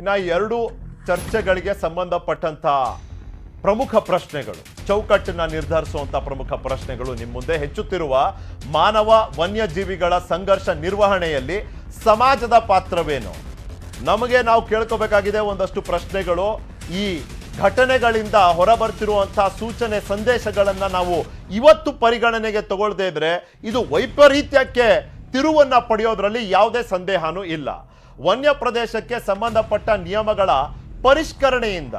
ಇನ್ನು ಎರಡು ಚರ್ಚೆಗಳಿಗೆ ಸಂಬಂಧಪಟ್ಟಂತ ಪ್ರಮುಖ ಪ್ರಶ್ನೆಗಳು, ಚೌಕಟ್ಟನ್ನ ನಿರ್ಧರಿಸುವಂತ ಪ್ರಮುಖ ಪ್ರಶ್ನೆಗಳು ನಿಮ್ಮ ಮುಂದೆ. ಹೆಚ್ಚುತ್ತಿರುವ ಮಾನವ ವನ್ಯಜೀವಿಗಳ ಸಂಘರ್ಷ ನಿರ್ವಹಣೆಯಲ್ಲಿ ಸಮಾಜದ ಪಾತ್ರವೇನು? ನಾವು ಕೇಳ್ಕೋಬೇಕಾಗಿದೆ ಒಂದಷ್ಟು ಪ್ರಶ್ನೆಗಳು. ಈ ಘಟನೆಗಳಿಂದ ಹೊರಬರ್ತಿರುವಂತಹ ಸೂಚನೆ ಸಂದೇಶಗಳನ್ನ ನಾವು ಇವತ್ತು ಪರಿಗಣನೆಗೆ ತಗೊಳ್ಳದೇ ಇದ್ರೆ ಇದು ವೈಪರೀತ್ಯಕ್ಕೆ ತಿರುವನ್ನ ಪಡೆಯೋದ್ರಲ್ಲಿ ಯಾವುದೇ ಸಂದೇಹನೂ ಇಲ್ಲ. ವನ್ಯ ಪ್ರದೇಶಕ್ಕೆ ಸಂಬಂಧಪಟ್ಟ ನಿಯಮಗಳ ಪರಿಷ್ಕರಣೆಯಿಂದ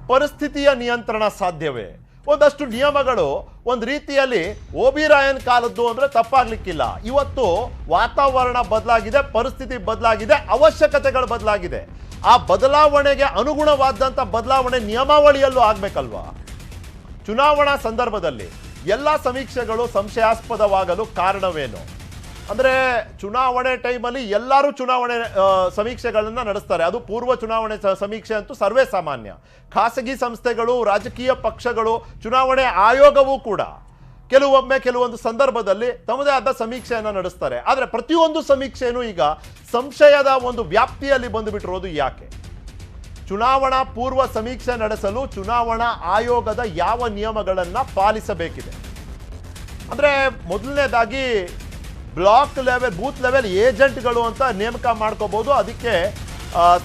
ಪರಿಸ್ಥಿತಿಯ ನಿಯಂತ್ರಣ ಸಾಧ್ಯವೇ? ಒಂದಷ್ಟು ನಿಯಮಗಳು ಒಂದು ರೀತಿಯಲ್ಲಿ ಓಬಿರಾಯನ್ ಕಾಲದ್ದು ಅಂದ್ರೆ ತಪ್ಪಾಗ್ಲಿಕ್ಕಿಲ್ಲ. ಇವತ್ತು ವಾತಾವರಣ ಬದಲಾಗಿದೆ, ಪರಿಸ್ಥಿತಿ ಬದಲಾಗಿದೆ, ಅವಶ್ಯಕತೆಗಳು ಬದಲಾಗಿದೆ. ಆ ಬದಲಾವಣೆಗೆ ಅನುಗುಣವಾದಂಥ ಬದಲಾವಣೆ ನಿಯಮಾವಳಿಯಲ್ಲೂ ಆಗ್ಬೇಕಲ್ವಾ? ಚುನಾವಣಾ ಸಂದರ್ಭದಲ್ಲಿ ಎಲ್ಲ ಸಮೀಕ್ಷೆಗಳು ಸಂಶಯಾಸ್ಪದವಾಗಲು ಕಾರಣವೇನು? ಅಂದ್ರೆ ಚುನಾವಣೆ ಟೈಮಲ್ಲಿ ಎಲ್ಲರೂ ಚುನಾವಣೆ ಸಮೀಕ್ಷೆಗಳನ್ನ ನಡೆಸ್ತಾರೆ. ಅದು ಪೂರ್ವ ಚುನಾವಣೆ ಸಮೀಕ್ಷೆ ಅಂತೂ ಸರ್ವೇ ಸಾಮಾನ್ಯ. ಖಾಸಗಿ ಸಂಸ್ಥೆಗಳು, ರಾಜಕೀಯ ಪಕ್ಷಗಳು, ಚುನಾವಣೆ ಆಯೋಗವೂ ಕೂಡ ಕೆಲವೊಂದು ಸಂದರ್ಭದಲ್ಲಿ ತಮ್ಮದೇ ಆದ ಸಮೀಕ್ಷೆಯನ್ನು ನಡೆಸ್ತಾರೆ. ಆದರೆ ಪ್ರತಿಯೊಂದು ಸಮೀಕ್ಷೆನೂ ಈಗ ಸಂಶಯದ ಒಂದು ವ್ಯಾಪ್ತಿಯಲ್ಲಿ ಬಂದುಬಿಟ್ಟಿರೋದು ಯಾಕೆ? ಚುನಾವಣಾ ಪೂರ್ವ ಸಮೀಕ್ಷೆ ನಡೆಸಲು ಚುನಾವಣಾ ಆಯೋಗದ ಯಾವ ನಿಯಮಗಳನ್ನ ಪಾಲಿಸಬೇಕಿದೆ? ಅಂದ್ರೆ ಮೊದಲನೇದಾಗಿ ಬ್ಲಾಕ್ ಲೆವೆಲ್, ಬೂತ್ ಲೆವೆಲ್ ಏಜೆಂಟ್ಗಳು ಅಂತ ನೇಮಕ ಮಾಡ್ಕೋಬಹುದು. ಅದಕ್ಕೆ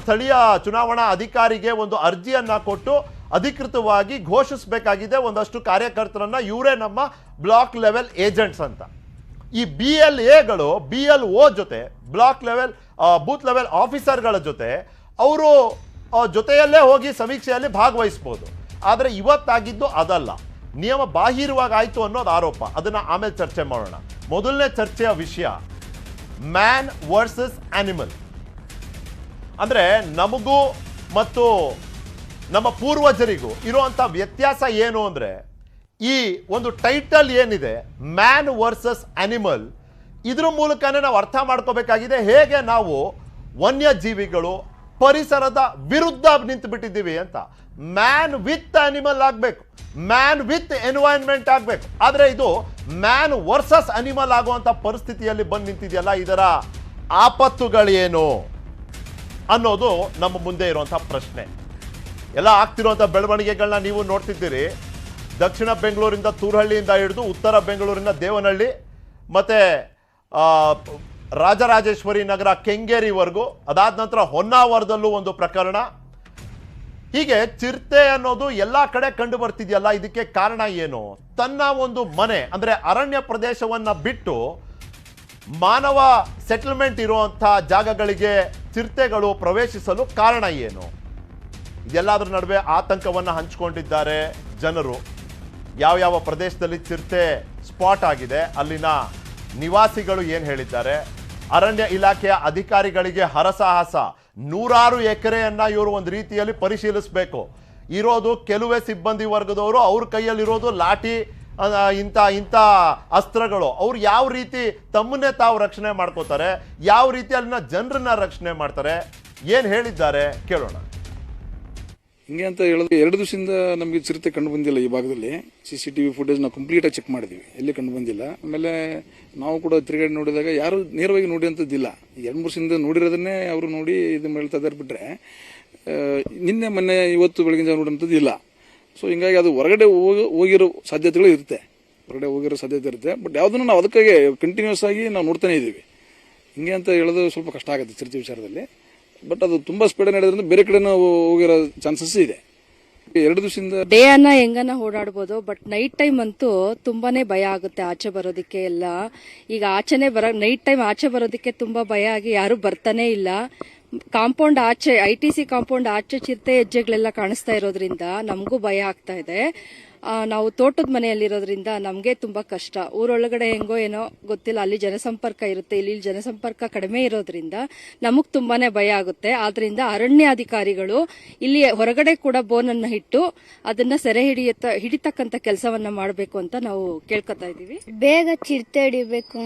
ಸ್ಥಳೀಯ ಚುನಾವಣಾ ಅಧಿಕಾರಿಗೆ ಒಂದು ಅರ್ಜಿಯನ್ನ ಕೊಟ್ಟು ಅಧಿಕೃತವಾಗಿ ಘೋಷಿಸಬೇಕಾಗಿದೆ ಒಂದಷ್ಟು ಕಾರ್ಯಕರ್ತರನ್ನ, ಇವರೇ ನಮ್ಮ ಬ್ಲಾಕ್ ಲೆವೆಲ್ ಏಜೆಂಟ್ಸ್ ಅಂತ. ಈ BLAಗಳು BLO ಜೊತೆ, ಬ್ಲಾಕ್ ಲೆವೆಲ್ ಬೂತ್ ಲೆವೆಲ್ ಆಫೀಸರ್ಗಳ ಜೊತೆ ಅವರು ಜೊತೆಯಲ್ಲೇ ಹೋಗಿ ಸಮೀಕ್ಷೆಯಲ್ಲಿ ಭಾಗವಹಿಸಬಹುದು. ಆದರೆ ಇವತ್ತಾಗಿದ್ದು ಅದಲ್ಲ, ನಿಯಮ ಬಾಹಿರವಾಗಿ ಆಯಿತು ಅನ್ನೋದು ಆರೋಪ. ಅದನ್ನ ಆಮೇಲೆ ಚರ್ಚೆ ಮಾಡೋಣ. ಮೊದಲನೇ ಚರ್ಚೆಯ ವಿಷಯ ಮ್ಯಾನ್ ವರ್ಸಸ್ ಆನಿಮಲ್. ಅಂದ್ರೆ ನಮಗೂ ಮತ್ತು ನಮ್ಮ ಪೂರ್ವಜರಿಗೂ ಇರುವಂತ ವ್ಯತ್ಯಾಸ ಏನು ಅಂದ್ರೆ, ಈ ಒಂದು ಟೈಟಲ್ ಏನಿದೆ ಮ್ಯಾನ್ ವರ್ಸಸ್ ಆನಿಮಲ್, ಇದ್ರ ಮೂಲಕನೇ ನಾವು ಅರ್ಥ ಮಾಡ್ಕೋಬೇಕಾಗಿದೆ ಹೇಗೆ ನಾವು ವನ್ಯಜೀವಿಗಳು ಪರಿಸರದ ವಿರುದ್ಧ ನಿಂತು ಬಿಟ್ಟಿದ್ದೀವಿ ಅಂತ. ಮ್ಯಾನ್ ವಿತ್ ಆನಿಮಲ್ ಆಗಬೇಕು, ಮ್ಯಾನ್ ವಿತ್ ಎನ್ವೈರನ್ಮೆಂಟ್ ಆಗಬೇಕು. ಆದರೆ ಇದು ಮ್ಯಾನ್ ವರ್ಸಸ್ ಅನಿಮಲ್ ಆಗುವಂಥ ಪರಿಸ್ಥಿತಿಯಲ್ಲಿ ಬಂದು ನಿಂತಿದೆಯಲ್ಲ, ಇದರ ಆಪತ್ತುಗಳೇನು ಅನ್ನೋದು ನಮ್ಮ ಮುಂದೆ ಇರುವಂಥ ಪ್ರಶ್ನೆ. ಎಲ್ಲ ಆಗ್ತಿರುವಂಥ ಬೆಳವಣಿಗೆಗಳನ್ನ ನೀವು ನೋಡ್ತಿದ್ದೀರಿ. ದಕ್ಷಿಣ ಬೆಂಗಳೂರಿಂದ ತೂರಹಳ್ಳಿಯಿಂದ ಹಿಡಿದು ಉತ್ತರ ಬೆಂಗಳೂರಿನ ದೇವನಹಳ್ಳಿ ಮತ್ತೆ ರಾಜರಾಜೇಶ್ವರಿ ನಗರ ಕೆಂಗೇರಿವರೆಗೂ, ಅದಾದ ನಂತರ ಹೊನ್ನಾವರದಲ್ಲೂ ಒಂದು ಪ್ರಕರಣ. ಹೀಗೆ ಚಿರತೆ ಅನ್ನೋದು ಎಲ್ಲ ಕಡೆ ಕಂಡು ಬರ್ತಿದೆಯಲ್ಲ, ಇದಕ್ಕೆ ಕಾರಣ ಏನು? ತನ್ನ ಒಂದು ಮನೆ ಅಂದ್ರೆ ಅರಣ್ಯ ಪ್ರದೇಶವನ್ನ ಬಿಟ್ಟು ಮಾನವ ಸೆಟಲ್ಮೆಂಟ್ ಇರುವಂಥ ಜಾಗಗಳಿಗೆ ಚಿರತೆಗಳು ಪ್ರವೇಶಿಸಲು ಕಾರಣ ಏನು? ಇದೆಲ್ಲದರ ನಡುವೆ ಆತಂಕವನ್ನು ಹಂಚಿಕೊಂಡಿದ್ದಾರೆ ಜನರು. ಯಾವ ಪ್ರದೇಶದಲ್ಲಿ ಚಿರತೆ ಸ್ಪಾಟ್ ಆಗಿದೆ ಅಲ್ಲಿನ ನಿವಾಸಿಗಳು ಏನು ಹೇಳಿದ್ದಾರೆ? ಅರಣ್ಯ ಇಲಾಖೆಯ ಅಧಿಕಾರಿಗಳಿಗೆ ಹರಸಾಹಸ. 100 ಎಕರೆಯನ್ನ ಇವರು ಒಂದು ರೀತಿಯಲ್ಲಿ ಪರಿಶೀಲಿಸಬೇಕು. ಇರೋದು ಕೆಲವೇ ಸಿಬ್ಬಂದಿ ವರ್ಗದವರು, ಅವ್ರ ಕೈಯಲ್ಲಿರೋದು ಲಾಠಿ, ಇಂಥ ಅಸ್ತ್ರಗಳು. ಅವ್ರು ಯಾವ ರೀತಿ ತಮ್ಮನ್ನೇ ತಾವು ರಕ್ಷಣೆ ಮಾಡ್ಕೋತಾರೆ, ಯಾವ ರೀತಿ ಅಲ್ಲಿನ ಜನರನ್ನ ರಕ್ಷಣೆ ಮಾಡ್ತಾರೆ, ಏನು ಹೇಳಿದ್ದಾರೆ ಕೇಳೋಣ. ಹಿಂಗೆ ಅಂತ ಹೇಳೋದು 2 ದಿವಸದಿಂದ ನಮಗೆ ಚಿರತೆ ಕಂಡು ಬಂದಿಲ್ಲ ಈ ಭಾಗದಲ್ಲಿ. CCTV ಫುಟೇಜ್ ನಾವು ಕಂಪ್ಲೀಟಾಗಿ ಚೆಕ್ ಮಾಡಿದ್ವಿ, ಎಲ್ಲಿ ಕಂಡು ಬಂದಿಲ್ಲ. ಆಮೇಲೆ ನಾವು ಕೂಡ ತಿರುಗಾಡಿ ನೋಡಿದಾಗ ಯಾರು ನೇರವಾಗಿ ನೋಡಿದಂಥದ್ದಿಲ್ಲ. 2-3 ದಿವಸದಿಂದ ನೋಡಿರೋದನ್ನೇ ಅವರು ನೋಡಿ ಇದು ಹೇಳ್ತಾ ಇದ್ದಾರೆ ಬಿಟ್ರೆ, ನಿನ್ನೆ ಮೊನ್ನೆ ಇವತ್ತು ಬೆಳಗಿನ ಜಾವ ನೋಡೋಂಥದ್ದು ಇಲ್ಲ. ಸೊ ಹಿಂಗಾಗಿ ಅದು ಹೊರಗಡೆ ಹೋಗಿರೋ ಸಾಧ್ಯತೆಗಳು ಇರುತ್ತೆ, ಬಟ್ ಯಾವುದನ್ನು ನಾವು ಅದಕ್ಕಾಗಿ ಕಂಟಿನ್ಯೂಸ್ ಆಗಿ ನಾವು ನೋಡ್ತಾನೆ ಇದ್ದೀವಿ. ಹಿಂಗೆ ಅಂತ ಹೇಳೋದು ಸ್ವಲ್ಪ ಕಷ್ಟ ಆಗುತ್ತೆ ಚಿರತೆ ವಿಚಾರದಲ್ಲಿ. ಬಟ್ ಅದು ತುಂಬಾ ಸ್ಪೀಡ್ ನಡೆಯೋದ್ರಿಂದ ಬೇರೆ ಕಡೆ ಹೋಗಿರೋ ಚಾನ್ಸಸ್ ಇದೆ. 2 ದಿವಸದಿಂದ ಡೇ ಅನ್ನ ಹೆಂಗನ ಓಡಾಡ್ಬೋದು, ಬಟ್ ನೈಟ್ ಟೈಮ್ ಅಂತೂ ತುಂಬಾನೇ ಭಯ ಆಗುತ್ತೆ ಆಚೆ ಬರೋದಕ್ಕೆ. ಎಲ್ಲ ಈಗ ನೈಟ್ ಟೈಮ್ ಆಚೆ ಬರೋದಕ್ಕೆ ತುಂಬಾ ಭಯ ಆಗಿ ಯಾರು ಬರ್ತಾನೆ ಇಲ್ಲ. ಕಾಂಪೌಂಡ್ ಆಚೆ, ITC ಕಾಂಪೌಂಡ್ ಆಚೆ ಚಿರತೆ ಹೆಜ್ಜೆಗಳೆಲ್ಲ ಕಾಣಿಸ್ತಾ ಇರೋದ್ರಿಂದ ನಮಗೂ ಭಯ ಆಗ್ತಾ ಇದೆ. ನಾವು ತೋಟದ ಮನೆಯಲ್ಲಿರೋದ್ರಿಂದ ನಮಗೆ ತುಂಬಾ ಕಷ್ಟ. ಊರೊಳಗಡೆ ಹೆಂಗೋ ಏನೋ ಗೊತ್ತಿಲ್ಲ, ಅಲ್ಲಿ ಜನಸಂಪರ್ಕ ಇರುತ್ತೆ, ಇಲ್ಲಿ ಜನಸಂಪರ್ಕ ಕಡಿಮೆ ಇರೋದ್ರಿಂದ ನಮಗ್ ತುಂಬಾನೇ ಭಯ ಆಗುತ್ತೆ. ಆದ್ರಿಂದ ಅರಣ್ಯಾಧಿಕಾರಿಗಳು ಇಲ್ಲಿ ಹೊರಗಡೆ ಕೂಡ ಬೋನನ್ನ ಇಟ್ಟು ಅದನ್ನ ಸೆರೆ ಹಿಡಿತಕ್ಕಂತ ಕೆಲಸವನ್ನ ಮಾಡಬೇಕು ಅಂತ ನಾವು ಕೇಳ್ಕೊತಾ ಇದೀವಿ. ಬೇಗ ಚಿರತೆ ಹಿಡಿಬೇಕು,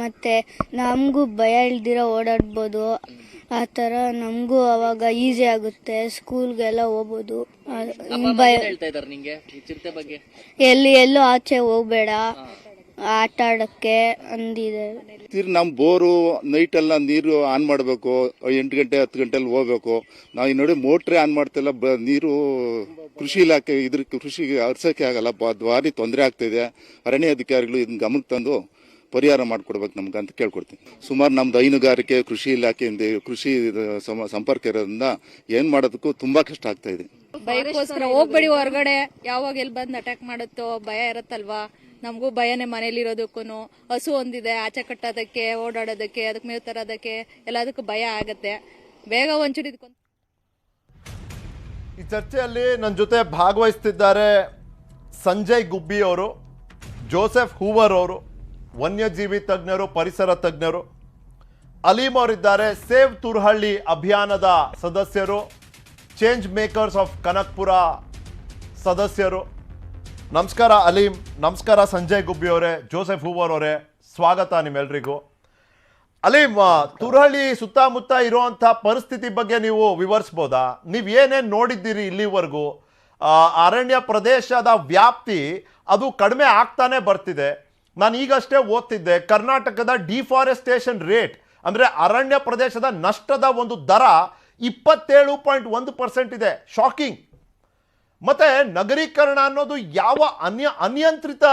ಮತ್ತೆ ನಮಗೂ ಭಯ ಇಲ್ದಿರ ಓಡಾಡ್ಬೋದು. ಆ ತರ ನಮಗೂ ಅವಾಗ ಈಸಿ ಆಗುತ್ತೆ, ಸ್ಕೂಲ್ಗೆಲ್ಲ ಹೋಗ್ಬೋದು. ಎಲ್ಲೂ ಆಚೆ ಹೋಗ್ಬೇಡ ಆಟ ಆಡಕ್ಕೆ ಅಂದಿದೆ. ನಮ್ಮ ಬೋರು ನೈಟ್ ಎಲ್ಲ ನೀರು ಆನ್ ಮಾಡಬೇಕು, 8 ಗಂಟೆ 10 ಗಂಟೆಲಿ ಹೋಗ್ಬೇಕು. ನಾವು ನೋಡಿ ಮೋಟ್ರೇ ಆನ್ ಮಾಡ್ತಿಲ್ಲ, ನೀರು ಕೃಷಿ ಇಲಾಖೆ ಕೃಷಿಗೆ ಹರ್ಸಕ್ಕೆ ಆಗಲ್ಲ, ಭಾರಿ ತೊಂದರೆ ಆಗ್ತಿದೆ. ಅರಣ್ಯ ಅಧಿಕಾರಿಗಳು ಇದನ್ನ ಗಮನಕ್ಕೆ ತಂದು ಪರಿಹಾರ ಮಾಡಿಕೊಡ್ಬೇಕು ನಮ್ಗೆ ಅಂತ ಕೇಳ್ಕೊಡ್ತೀನಿ. ಸುಮಾರು ನಮ್ದು ಹೈನುಗಾರಿಕೆ ಕೃಷಿ ಇಲಾಖೆಯಿಂದ ಕೃಷಿ ಸಂಪರ್ಕ ಇರೋದ್ರಿಂದ ಏನ್ ಮಾಡೋದಕ್ಕೂ ತುಂಬಾ ಕಷ್ಟ ಆಗ್ತಾ ಇದೆ. ಬೈಕೋಸ್ಕರ ಹೋಗ್ಬೇಡಿ ಹೊರಗಡೆ, ಯಾವಾಗ ಎಲ್ಲಿ ಬಂದು ಅಟ್ಯಾಕ್ ಮಾಡುತ್ತೋ ಭಯ ಇರತ್ತಲ್ವಾ. ನಮಗೂ ಭಯನೇ ಮನೇಲಿ ಇರೋದಕ್ಕೂ. ಹಸು ಒಂದಿದೆ, ಆಚೆ ಕಟ್ಟೋದಕ್ಕೆ, ಓಡಾಡೋದಕ್ಕೆ, ಅದಕ್ಕೆ ಮೇವು ತರೋದಕ್ಕೆ ಎಲ್ಲದಕ್ಕೂ ಭಯ ಆಗತ್ತೆ. ಬೇಗ ಒಂಚೂರು ಇದಕ್ಕೆ. ಈ ಚರ್ಚೆಯಲ್ಲಿ ನನ್ನ ಜೊತೆ ಭಾಗವಹಿಸ್ತಿದ್ದಾರೆ ಸಂಜಯ್ ಗುಬ್ಬಿ ಅವರು, ಜೋಸೆಫ್ ಹೂವರ್ ಅವರು, ವನ್ಯಜೀವಿ ತಜ್ಞರು, ಪರಿಸರ ತಜ್ಞರು. ಅಲೀಂ ಅವರಿದ್ದಾರೆ, ಸೇವ್ ತುರ್ಹಳ್ಳಿ ಅಭಿಯಾನದ ಸದಸ್ಯರು, ಚೇಂಜ್ ಮೇಕರ್ಸ್ ಆಫ್ ಕನಕ್ಪುರ ಸದಸ್ಯರು. ನಮಸ್ಕಾರ ಅಲೀಂ, ನಮಸ್ಕಾರ ಸಂಜಯ್ ಗುಬ್ಬಿ ಅವರೇ, ಜೋಸೆಫ್ ಹೂವರ್ ಅವರೇ, ಸ್ವಾಗತ ನಿಮ್ಮೆಲ್ರಿಗೂ. ಅಲೀಂ, ತುರ್ಹಳ್ಳಿ ಸುತ್ತಮುತ್ತ ಇರುವಂಥ ಪರಿಸ್ಥಿತಿ ಬಗ್ಗೆ ನೀವು ವಿವರಿಸ್ಬೋದಾ? ನೀವು ಏನೇನು ನೋಡಿದ್ದೀರಿ ಇಲ್ಲಿವರೆಗೂ? ಅರಣ್ಯ ಪ್ರದೇಶದ ವ್ಯಾಪ್ತಿ ಅದು ಕಡಿಮೆ ಆಗ್ತಾನೆ ಬರ್ತಿದೆ. ನಾನು ಈಗಷ್ಟೇ ಓದ್ತಿದ್ದೆ, ಕರ್ನಾಟಕದ ಡಿಫಾರೆಸ್ಟೇಷನ್ ರೇಟ್ ಅಂದರೆ ಅರಣ್ಯ ಪ್ರದೇಶದ ನಷ್ಟದ ಒಂದು ದರ 27.1% ಇದೆ. ಶಾಕಿಂಗ್. ಮತ್ತೆ ನಗರೀಕರಣ ಅನ್ನೋದು ಯಾವ ಅನಿಯಂತ್ರಿತ